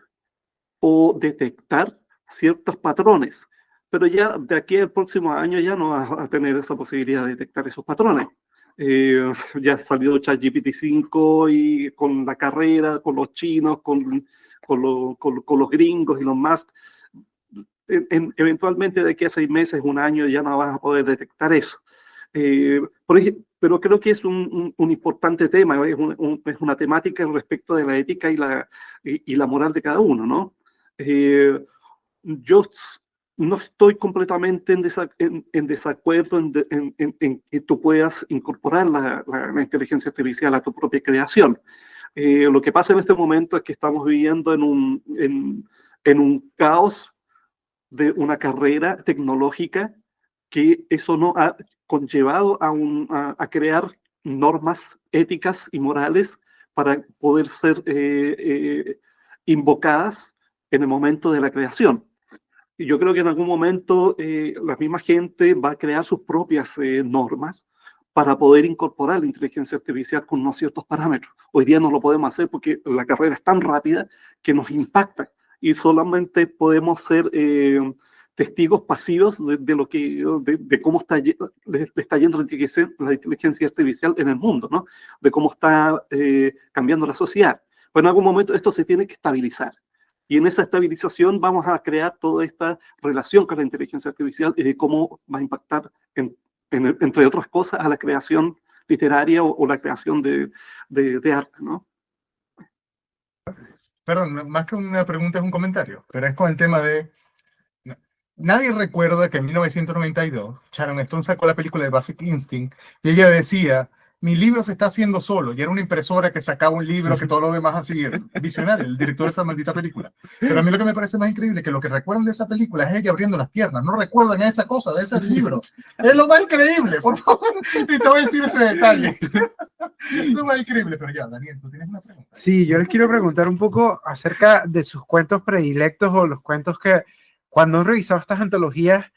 o detectar ciertos patrones, pero ya de aquí al próximo año ya no vas a tener esa posibilidad de detectar esos patrones. Ya salió ChatGPT 5 y con la carrera, con los chinos, con los gringos y los más. Eventualmente de aquí a 6 meses, un año, ya no vas a poder detectar eso. Pero creo que es un importante tema, es una temática respecto de la ética y la moral de cada uno, ¿no? Yo no estoy completamente en desacuerdo en que tú puedas incorporar la inteligencia artificial a tu propia creación. Lo que pasa en este momento es que estamos viviendo en un caos de una carrera tecnológica que eso no ha conllevado a crear normas éticas y morales para poder ser invocadas en el momento de la creación. Y yo creo que en algún momento la misma gente va a crear sus propias normas para poder incorporar la inteligencia artificial con unos ciertos parámetros. Hoy día no lo podemos hacer porque la carrera es tan rápida que nos impacta y solamente podemos ser testigos pasivos de cómo está yendo la inteligencia artificial en el mundo, ¿no? De cómo está cambiando la sociedad. Pero en algún momento esto se tiene que estabilizar. Y en esa estabilización vamos a crear toda esta relación con la inteligencia artificial y de cómo va a impactar, entre otras cosas, a la creación literaria o la creación de arte, ¿no? Perdón, más que una pregunta es un comentario, pero es con el tema de... Nadie recuerda que en 1992 Sharon Stone sacó la película de Basic Instinct y ella decía, mi libro se está haciendo solo, y era una impresora que sacaba un libro que todo lo demás así, visionario, el director de esa maldita película. Pero a mí lo que me parece más increíble es que lo que recuerdan de esa película es ella abriendo las piernas, no recuerdan a esa cosa, de ese libro. Es lo más increíble, por favor, y te voy a decir ese detalle. Es lo más increíble, pero ya, Daniel, tú tienes una pregunta. Sí, yo les quiero preguntar un poco acerca de sus cuentos predilectos o los cuentos que cuando han revisado estas antologías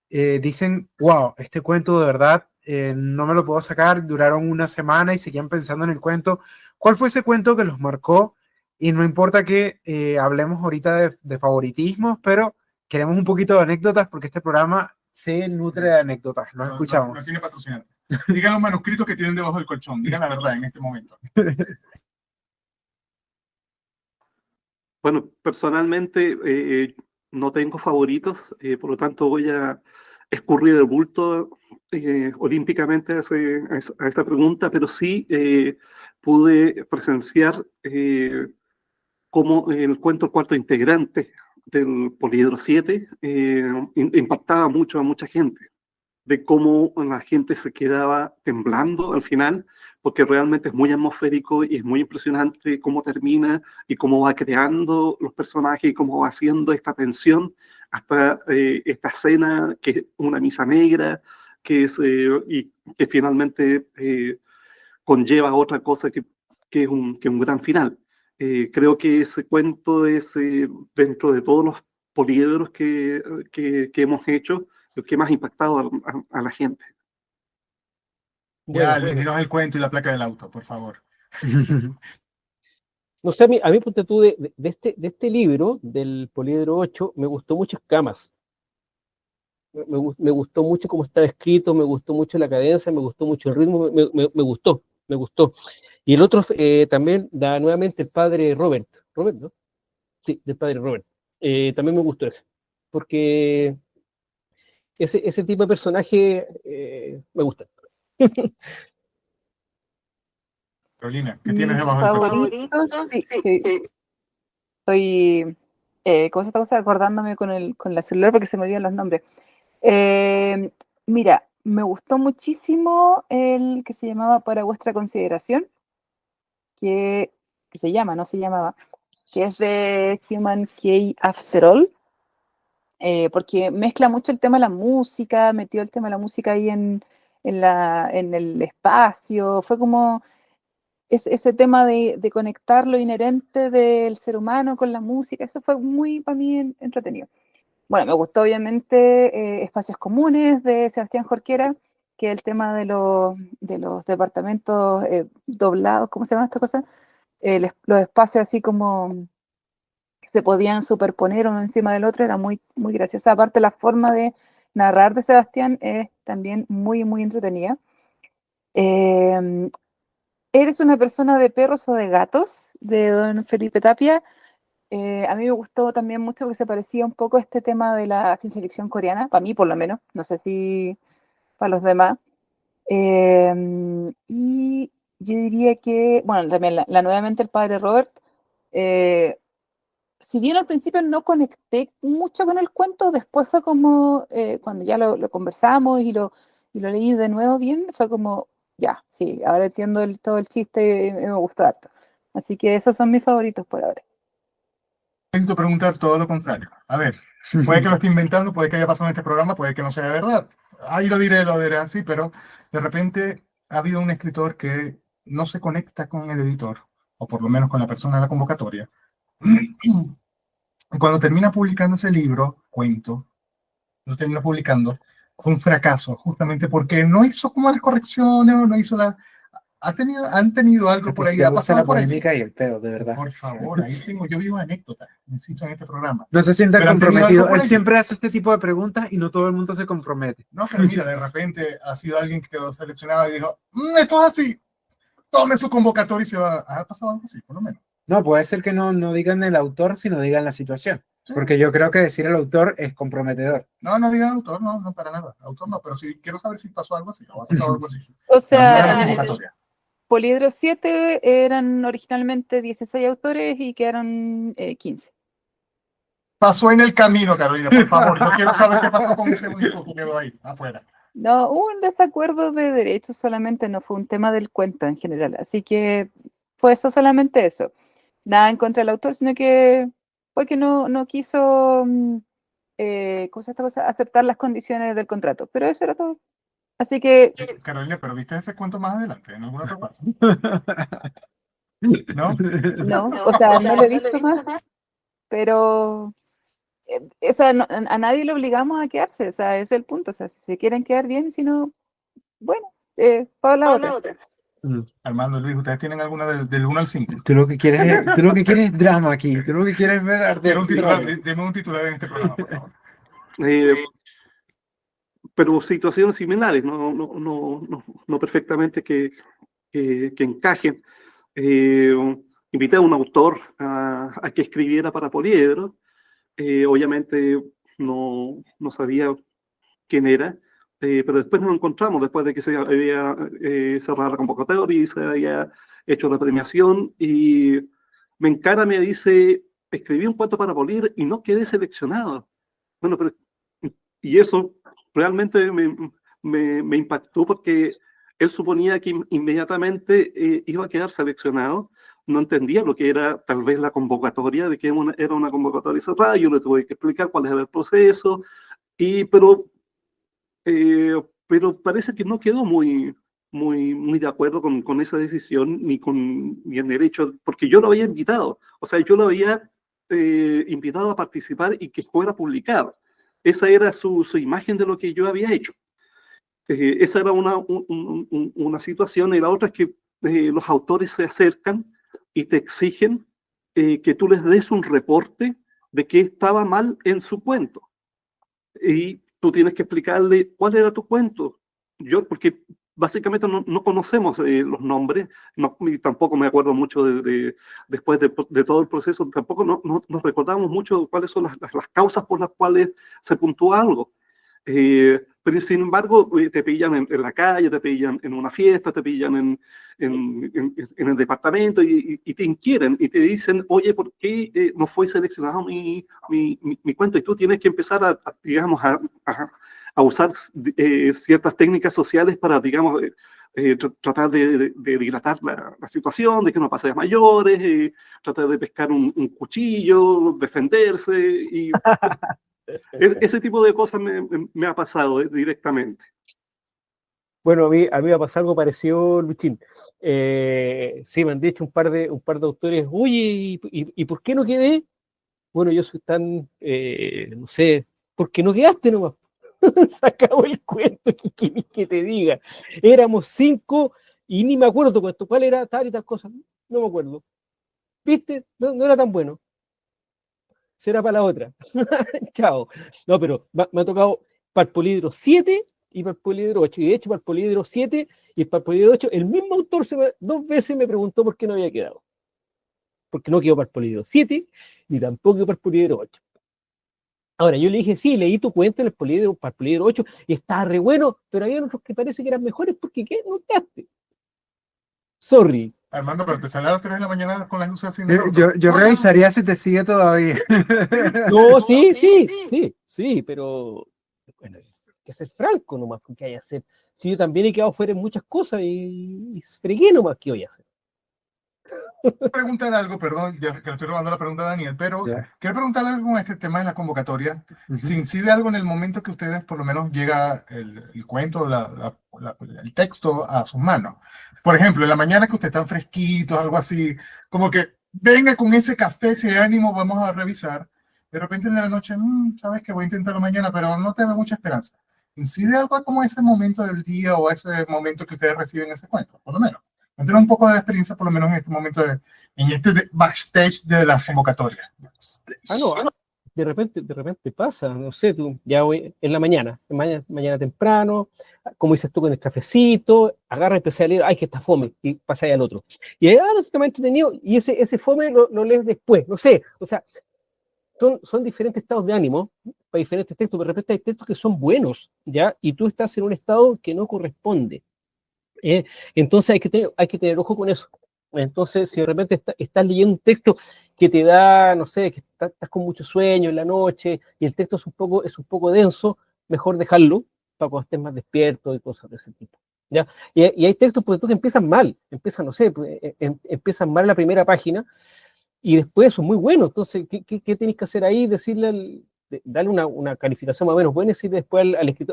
dicen, wow, este cuento de verdad no me lo puedo sacar, duraron una semana y seguían pensando en el cuento. ¿Cuál fue ese cuento que los marcó? Y no importa que hablemos ahorita de favoritismos, pero queremos un poquito de anécdotas porque este programa se nutre de anécdotas. Nos escuchamos. No tiene patrocinante. Digan los manuscritos que tienen debajo del colchón, digan la verdad en este momento. Bueno, personalmente no tengo favoritos, por lo tanto voy a escurrir el bulto olímpicamente a esa pregunta, pero sí pude presenciar cómo el cuento Cuarto Integrante del Poliedro 7 impactaba mucho a mucha gente, de cómo la gente se quedaba temblando al final, porque realmente es muy atmosférico y es muy impresionante cómo termina y cómo va creando los personajes y cómo va haciendo esta tensión hasta esta escena que es una misa negra, y que finalmente conlleva otra cosa que es un gran final. Creo que ese cuento es, dentro de todos los poliedros que hemos hecho, el que más ha impactado a la gente. Ya, Bueno, dinos el cuento y la placa del auto, por favor. no sé, a mí ponte tú, de este libro, del Poliedro 8, me gustó mucho Escamas. Me gustó mucho cómo estaba escrito, me gustó mucho la cadencia, me gustó mucho el ritmo, me gustó, me gustó. Y el otro también da nuevamente el padre Robert, ¿no? Sí, del padre Robert. también me gustó ese, porque ese tipo de personaje me gusta. Carolina, ¿qué tienes debajo del colchón? Favoritos, sí, estoy, ¿cómo se está acordándome con la celular porque se me olvidan los nombres? Mira, me gustó muchísimo el que se llamaba Para vuestra consideración, que se llama, no se llamaba, que es de Human Key After All, porque mezcla mucho el tema de la música, metió el tema de la música ahí en el espacio, fue como ese tema de conectar lo inherente del ser humano con la música, eso fue muy para mí entretenido. Bueno, me gustó obviamente Espacios Comunes de Sebastián Jorquera, que es el tema de los departamentos doblados, ¿cómo se llama esta cosa? Los espacios así como que se podían superponer uno encima del otro, era muy, muy graciosa. Aparte, la forma de narrar de Sebastián es también muy, muy entretenida. Eh, ¿Eres una persona de perros o de gatos? De don Felipe Tapia. A mí me gustó también mucho porque se parecía un poco a este tema de la ciencia ficción coreana, para mí por lo menos, no sé si para los demás. Y yo diría que, bueno, también nuevamente el padre Robert, si bien al principio no conecté mucho con el cuento, después fue como, cuando ya lo conversamos y lo leí de nuevo bien, fue como, ya, sí, ahora entiendo todo el chiste y me gusta harto. Así que esos son mis favoritos por ahora. Necesito preguntar todo lo contrario. A ver, puede que lo esté inventando, puede que haya pasado en este programa, puede que no sea verdad. Ahí lo diré así, pero de repente ha habido un escritor que no se conecta con el editor, o por lo menos con la persona de la convocatoria. Cuando termina publicando ese libro, cuento, lo termina publicando, fue un fracaso, justamente porque no hizo como las correcciones, o no hizo han tenido algo por ahí, ha pasado la por ahí. polémica y el pedo, de verdad. Por favor, ahí yo vivo anécdotas, insisto, en este programa. No se sienta Pero han tenido comprometido. algo por Él ahí. siempre hace este tipo de preguntas y no todo el mundo se compromete. No, pero mira, de repente ha sido alguien que quedó seleccionado y dijo, esto es así, tome su convocatoria y se va. Ha pasado algo así, por lo menos. No, puede ser que no digan el autor, sino digan la situación. Porque yo creo que decir el autor es comprometedor. No digan autor, no, para nada. Autor no, pero sí quiero saber si pasó algo así, o ha pasado algo así. O sea, La convocatoria. Poliedro 7 eran originalmente 16 autores y quedaron 15. Pasó en el camino, Carolina, por favor. Yo quiero saber qué pasó con ese único que quedó ahí, afuera. No, hubo un desacuerdo de derechos solamente, no fue un tema del cuento en general. Así que fue eso, solamente eso. Nada en contra del autor, sino que fue que no quiso ¿cómo se llama esta cosa? Aceptar las condiciones del contrato. Pero eso era todo. Así que Carolina, pero viste ese cuento más adelante, en alguna otra parte. ¿No? no, o sea, no lo he visto más, pero o sea, a nadie le obligamos a quedarse, o sea, ese es el punto. O sea, si se quieren quedar bien, si no, bueno, para la otra. Armando, Luis, ¿ustedes tienen alguna del 1 al 5? Tú lo que quieres es drama aquí. Tú lo que quieres es ver arder. Deme un titular en este programa, por favor. Pero situaciones similares, no perfectamente que encajen. Invité a un autor a que escribiera para Poliedro. Obviamente no sabía quién era, pero después nos encontramos, después de que se había cerrado la convocatoria y se había hecho la premiación, y me encara, me dice, escribí un cuento para Poliedro y no quedé seleccionado. Bueno, pero y eso realmente me impactó porque él suponía que inmediatamente iba a quedar seleccionado. No entendía lo que era tal vez la convocatoria, de que era una convocatoria cerrada. Yo le tuve que explicar cuál era el proceso, pero parece que no quedó muy de acuerdo con esa decisión ni en el hecho, porque yo lo había invitado, o sea, yo lo había invitado a participar y que fuera publicado. Esa era su imagen de lo que yo había hecho. Esa era una situación, y la otra es que los autores se acercan y te exigen que tú les des un reporte de qué estaba mal en su cuento. Y tú tienes que explicarle cuál era tu cuento. Porque básicamente no conocemos los nombres, y tampoco me acuerdo mucho después de todo el proceso, tampoco nos recordamos mucho cuáles son las causas por las cuales se puntúa algo. Pero sin embargo, te pillan en la calle, te pillan en una fiesta, te pillan en el departamento y te inquieren y te dicen, oye, ¿por qué no fue seleccionado mi cuento? Y tú tienes que empezar digamos, a usar ciertas técnicas sociales para, digamos, tratar de dilatar la situación, de que no pase a mayores, tratar de pescar un cuchillo, defenderse, y ese tipo de cosas me ha pasado directamente. Bueno, a mí me ha pasado algo parecido, Luchín. Sí, me han dicho un par de autores, oye, ¿y por qué no quedé? Bueno, yo soy tan, no sé, porque no quedaste nomás. Se acabó el cuento, que te diga. Éramos 5 y ni me acuerdo cuál era tal y tal cosa. No me acuerdo. ¿Viste? No era tan bueno. Será para la otra. Chao. No, pero me ha tocado para el Polídoro 7 y para el Polídoro 8. Y de hecho, para el Polídoro 7 y para el Polídoro 8, el mismo autor 2 veces me preguntó por qué no había quedado. Porque no quedó para el Polídoro 7 ni tampoco para el Polídoro 8. Ahora, yo le dije, sí, leí tu cuento en el Polídoro, para el Polídoro 8 y estaba re bueno, pero había otros que parece que eran mejores porque ¿qué? No quedaste. Sorry. Armando, pero te sale a las 3 de la mañana con las luces así. Yo revisaría si te sigue todavía. No, sí, pero bueno, hay que ser franco nomás, porque hay que hacer. Si yo también he quedado fuera en muchas cosas y fregué nomás, ¿qué voy a hacer? Preguntar algo, perdón, ya que le estoy robando la pregunta a Daniel, pero quiero preguntar algo con este tema de la convocatoria. Si incide algo en el momento que ustedes, por lo menos, llega el cuento, el texto a sus manos. Por ejemplo, en la mañana que ustedes están fresquitos, algo así, como que venga con ese café, ese ánimo, vamos a revisar. De repente en la noche, sabes que voy a intentarlo mañana, pero no tengo mucha esperanza. ¿Incide algo como ese momento del día o ese momento que ustedes reciben ese cuento, por lo menos? Cuéntanos un poco de experiencia, por lo menos en este momento, en este backstage de la convocatoria. No, de repente pasa, no sé, tú ya voy en la mañana temprano, como dices tú con el cafecito, agarra y empecé a leer, ay, que está fome, y pasa al otro. Y ahí, no está más entretenido, y ese fome lo lees después, no sé, o sea, son diferentes estados de ánimo para diferentes textos, pero de repente hay textos que son buenos, ¿ya? Y tú estás en un estado que no corresponde. Entonces hay que tener ojo con eso. Entonces, si de repente estás leyendo un texto que te da, no sé, que estás con mucho sueño en la noche y el texto es un poco denso, mejor dejarlo para cuando estés más despierto y cosas de ese tipo. ¿Ya? Y hay textos pues, que empiezan mal, no sé, empiezan mal la primera página y después son muy buenos. Entonces, ¿qué tenés que hacer ahí? Darle una calificación más o menos buena y decirle después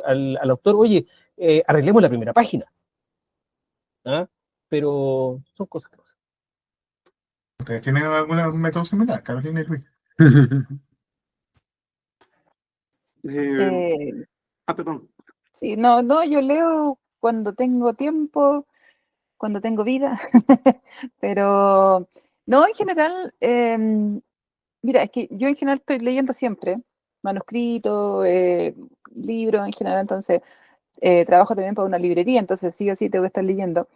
al autor, oye, arreglemos la primera página. ¿Ah? Pero son cosas que pasan. ¿Ustedes tienen algún método similar, Carolina y Luis? Perdón. Sí, no, yo leo cuando tengo tiempo, cuando tengo vida, pero no, en general, mira, es que yo en general estoy leyendo siempre, manuscritos, libros en general, entonces trabajo también para una librería, entonces sí o sí tengo que estar leyendo.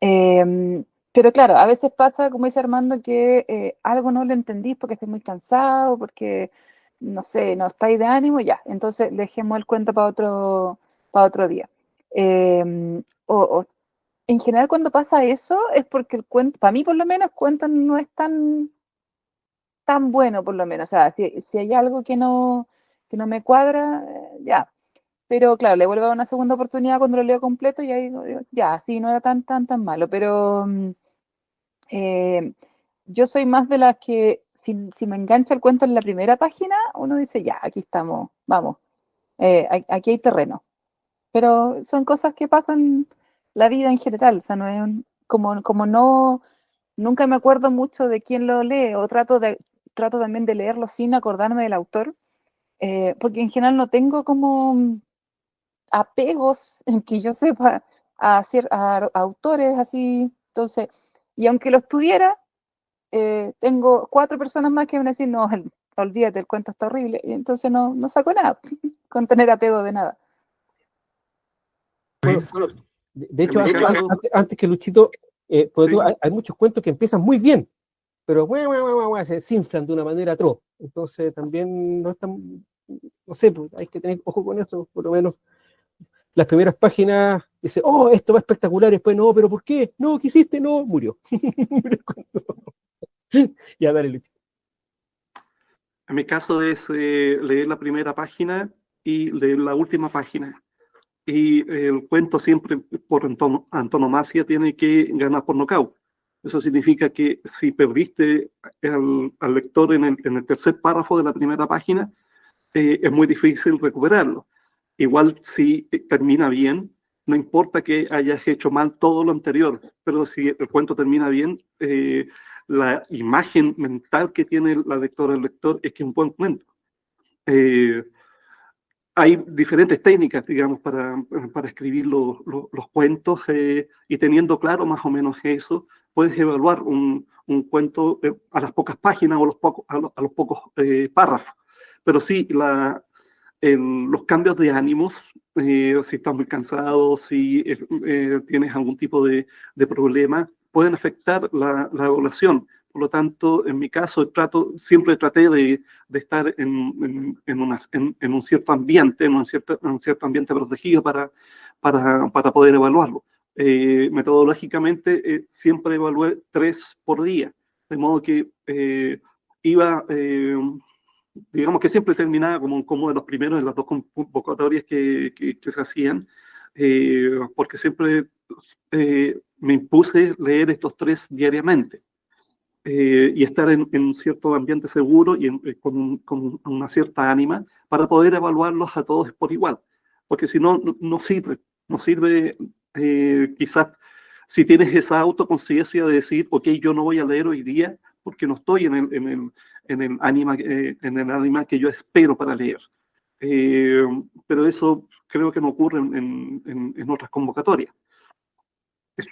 Pero claro, a veces pasa, como dice Armando, que algo no lo entendís porque estoy muy cansado, porque, no sé, no estáis de ánimo, ya. Entonces dejemos el cuento para otro día. En general cuando pasa eso es porque el cuento, para mí por lo menos, el cuento no es tan bueno, por lo menos. O sea, si hay algo que no me cuadra, ya. Pero claro, le vuelvo a dar una segunda oportunidad cuando lo leo completo y ahí digo, ya, sí, no era tan malo. Pero yo soy más de las que si me engancha el cuento en la primera página, uno dice, ya, aquí estamos, vamos, aquí hay terreno. Pero son cosas que pasan la vida en general, o sea, no es como no, nunca me acuerdo mucho de quién lo lee, o trato también de leerlo sin acordarme del autor, porque en general no tengo como apegos en que yo sepa a autores así, entonces, y aunque los tuviera, tengo 4 personas más que van a decir, no, olvídate, el cuento está horrible, y entonces no saco nada, con tener apego de nada. Bueno, De hecho, En mi caso- antes que Luchito, porque Sí. hay muchos cuentos que empiezan muy bien, pero se desinflan de una manera atroz. Entonces también no están, no sé, pues, hay que tener ojo con eso, por lo menos. Las primeras páginas dice, oh, esto va espectacular, y después, no, pero ¿por qué? No, ¿qué hiciste? No, murió. Ya, dale, Luchito. En mi caso es leer la primera página y leer la última página. Y el cuento siempre, por antonomasia, tiene que ganar por nocaut. Eso significa que si perdiste al lector en el tercer párrafo de la primera página, es muy difícil recuperarlo. Igual si termina bien, no importa que hayas hecho mal todo lo anterior, pero si el cuento termina bien, la imagen mental que tiene la lectora o el lector es que es un buen cuento. Hay diferentes técnicas, digamos, para escribir los cuentos y teniendo claro más o menos eso, puedes evaluar un cuento a las pocas páginas o a los pocos párrafos. Pero sí, los cambios de ánimos, si estás muy cansado, si tienes algún tipo de problema, pueden afectar la evaluación. Por lo tanto, en mi caso, siempre traté de estar en un cierto ambiente, en un cierto ambiente protegido para poder evaluarlo. Metodológicamente, siempre evalué 3 por día, de modo que iba, digamos que siempre terminaba como de los primeros en las 2 convocatorias que se hacían, porque siempre me impuse leer estos 3 diariamente. Y estar en un cierto ambiente seguro y con una cierta ánima para poder evaluarlos a todos por igual. Porque si no, no sirve. No sirve quizás si tienes esa autoconciencia de decir, ok, yo no voy a leer hoy día porque no estoy en el ánima que yo espero para leer. Pero eso creo que no ocurre en otras convocatorias. Eso.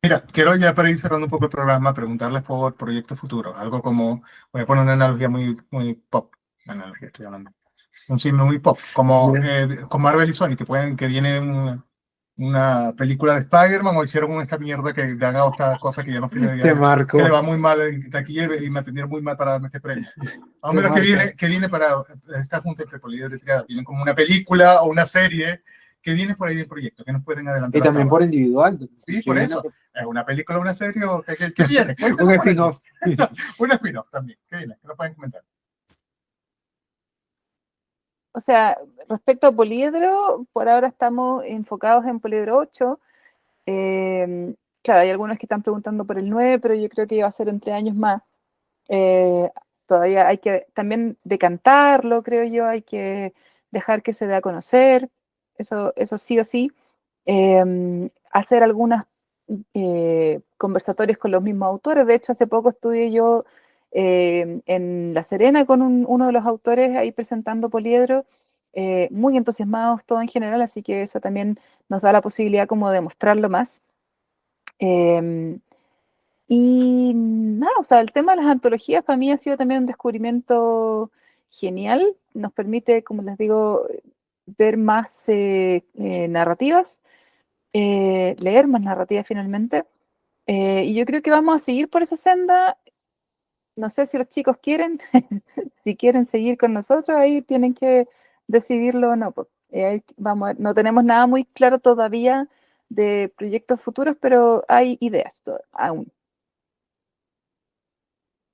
Mira, quiero ya para ir cerrando un poco el programa, preguntarles por proyectos futuros. Algo como, voy a poner una analogía muy pop, analogía estoy hablando. Un signo muy pop, como con Marvel y Sony, que viene una película de Spider-Man o hicieron esta mierda que han hago esta cosa que ya no se le Te marco. que le va muy mal en taquilla y me atendieron muy mal para darme este premio. A menos que viene para esta junta entre Poliedro y Triada, vienen como una película o una serie que viene por ahí en proyecto, que nos pueden adelantar. Y también por individual. Sí, por eso. ¿Es una película o una serie o qué viene? Un spin-off. Un spin-off también. ¿Qué viene? ¿Qué nos pueden comentar? O sea, respecto a Poliedro, por ahora estamos enfocados en Poliedro 8. Claro, hay algunos que están preguntando por el 9, pero yo creo que va a ser en 3 años más. Todavía hay que también decantarlo, creo yo, hay que dejar que se dé a conocer, eso sí o sí. Hacer algunos conversatorios con los mismos autores. De hecho, hace poco estuve yo en La Serena con uno de los autores ahí presentando Poliedro, muy entusiasmados todos en general, así que eso también nos da la posibilidad como de mostrarlo más. Y nada, o sea, el tema de las antologías para mí ha sido también un descubrimiento genial, nos permite, como les digo, ver más narrativas, leer más narrativas finalmente. Y yo creo que vamos a seguir por esa senda. No sé si los chicos quieren, si quieren seguir con nosotros, ahí tienen que decidirlo o no. Pues. Vamos, no tenemos nada muy claro todavía de proyectos futuros, pero hay ideas aún.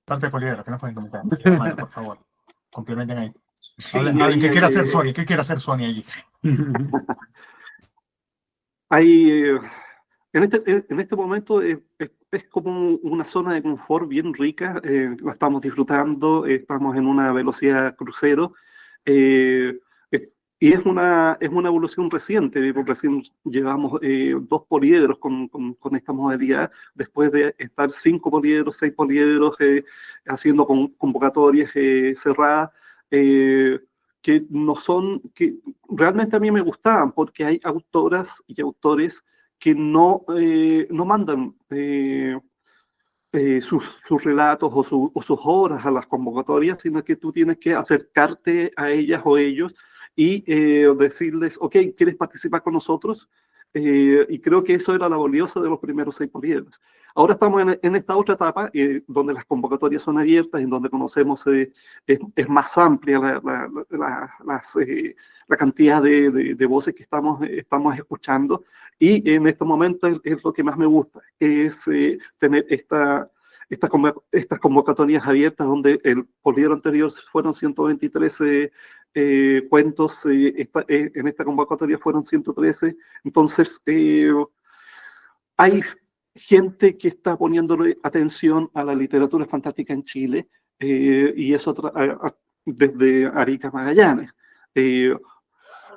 Parte de Poliedro, ¿qué nos pueden comentar? Mano, por favor, complementen ahí. Sí, Hablen, ¿qué quiere hacer Sony? ¿Qué quiere hacer Sony allí? Hay, en este momento es como una zona de confort bien rica, la estamos disfrutando, estamos en una velocidad crucero, y es una evolución reciente, porque recién llevamos 2 poliedros con esta modalidad, después de estar 5 poliedros, 6 poliedros, haciendo convocatorias cerradas, que no son, que realmente a mí me gustaban, porque hay autoras y autores que no mandan sus relatos o sus obras a las convocatorias, sino que tú tienes que acercarte a ellas o ellos y decirles, ok, ¿quieres participar con nosotros? Y creo que eso era la valiosa de los primeros 6 poliedros. Ahora estamos en esta otra etapa donde las convocatorias son abiertas, en donde conocemos, es más amplia la cantidad de voces que estamos escuchando, y en este momento es lo que más me gusta, que es tener estas convocatorias abiertas, donde el poliedro anterior fueron 123 cuentos, en esta convocatoria fueron 113, entonces hay gente que está poniéndole atención a la literatura fantástica en Chile, y eso desde Arica Magallanes.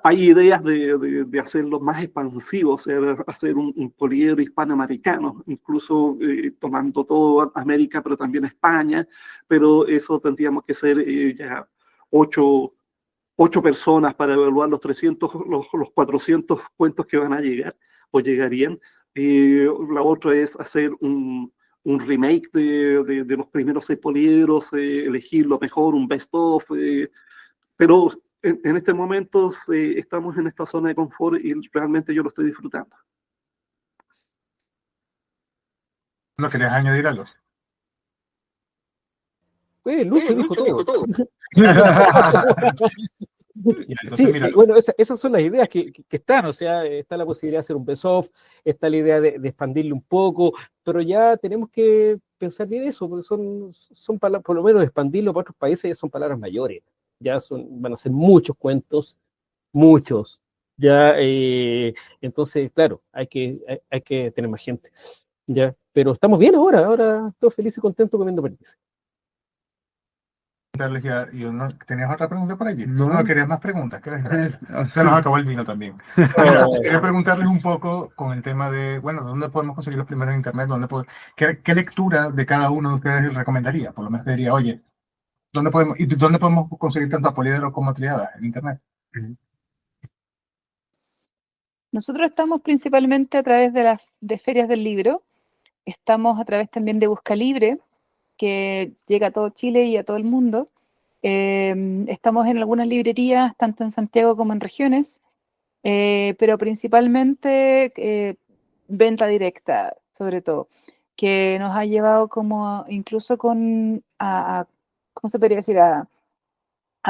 Hay ideas de hacerlo más expansivo, o sea, hacer un poliedro hispanoamericano, incluso tomando todo América, pero también España, pero eso tendríamos que ser ya 8 personas para evaluar los 300, los 400 cuentos que van a llegar o llegarían. La otra es hacer un remake de los primeros 6 poliedros, elegir lo mejor, un best-of, pero en este momento estamos en esta zona de confort y realmente yo lo estoy disfrutando. ¿No querías añadir algo? Lucho dijo todo. Entonces, Sí, mira, bueno, esas son las ideas que están, o sea, está la posibilidad de hacer un best-of, está la idea de expandirlo un poco, pero ya tenemos que pensar bien eso, porque son palabras, por lo menos expandirlo para otros países ya son palabras mayores, van a ser muchos cuentos, muchos, ya, entonces, claro, hay que tener más gente, ya, pero estamos bien ahora estoy feliz y contento comiendo perdices. ¿Tenías otra pregunta por allí? No. ¿Querías más preguntas? Qué desgracia. Oh, Se nos sí. acabó el vino también. Mira, quería preguntarles un poco con el tema de, bueno, ¿dónde podemos conseguir los primeros en internet? ¿Qué lectura de cada uno de ustedes recomendaría? Por lo menos te diría, oye, ¿dónde podemos conseguir tanto a Poliedro como a Tríada en internet? Nosotros estamos principalmente a través de ferias del libro, estamos a través también de Busca Libre, que llega a todo Chile y a todo el mundo. Estamos en algunas librerías, tanto en Santiago como en regiones, pero principalmente venta directa, sobre todo, que nos ha llevado como incluso ¿cómo se podría decir? A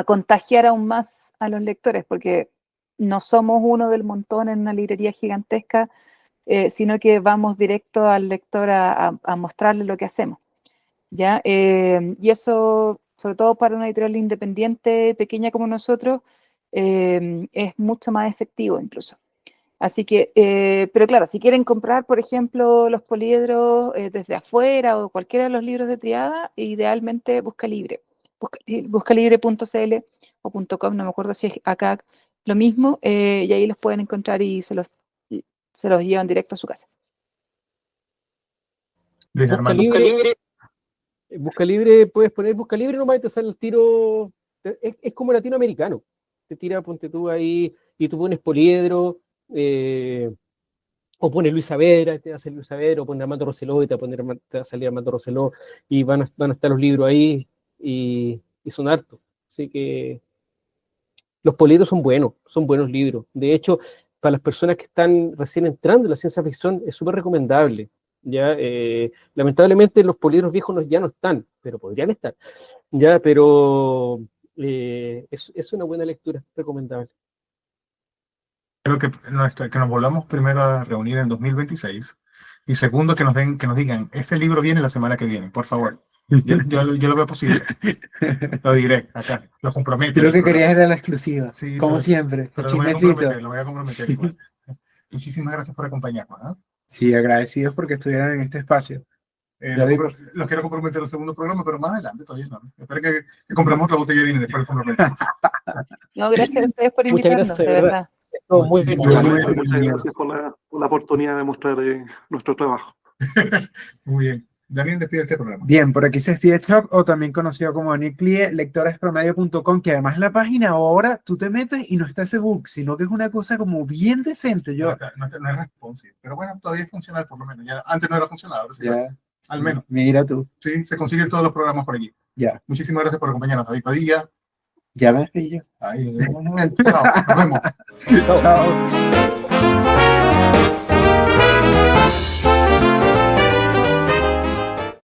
contagiar aún más a los lectores, porque no somos uno del montón en una librería gigantesca, sino que vamos directo al lector a mostrarle lo que hacemos. ¿Ya? Y eso, sobre todo para una editorial independiente, pequeña como nosotros, es mucho más efectivo incluso. Así que, pero claro, si quieren comprar, por ejemplo, los poliedros desde afuera o cualquiera de los libros de Tríada, idealmente Busca Libre. Buscalibre.cl o .com, no me acuerdo si es acá lo mismo, y ahí los pueden encontrar y se los llevan directo a su casa. Luis Busca Armando. Libre. Busca Libre, puedes poner Busca Libre nomás y te sale el tiro, es como latinoamericano, te tira, ponte tú ahí, y tú pones Poliedro, o pones Luis Saavedra, te va a salir Luis Saavedra, o pones Armando Rosselló y te va a salir Armando Rosselló, y van a estar los libros ahí, y son hartos, así que los Poliedros son buenos libros, de hecho, para las personas que están recién entrando en la ciencia ficción, es súper recomendable. Ya, lamentablemente los poliedros viejos ya no están, pero podrían estar, ya, pero es una buena lectura, recomendable. Creo que nos volvamos primero a reunir en 2026 y segundo que nos digan, ese libro viene la semana que viene, por favor. Yo lo veo posible. Lo diré acá, lo comprometo. Lo que querías era la exclusiva, sí, como siempre, el chismecito. Lo voy a comprometer igual. Muchísimas gracias por acompañarnos. ¿eh? Sí, agradecidos porque estuvieran en este espacio. Los quiero comprometer en el segundo programa, pero más adelante todavía no. Espero que compremos otra botella de vino y después lo comprometemos. No, gracias a ustedes por invitarnos, gracias, de verdad. Muchas gracias por la oportunidad de mostrar nuestro trabajo. Muy bien. Daniel, despide este programa. Bien, por aquí se despide Chuck, o también conocido como Daniel Clie, lectorespromedio.com, que además la página ahora tú te metes y no está ese book, sino que es una cosa como bien decente. No es responsive, pero bueno, todavía es funcional por lo menos. Ya, antes no era funcional, ahora sí. Al menos. Mira tú. Sí, se consiguen todos los programas por allí. Ya. Muchísimas gracias por acompañarnos, David Padilla. Ya me despedí yo. Ahí, nos vemos. Chao.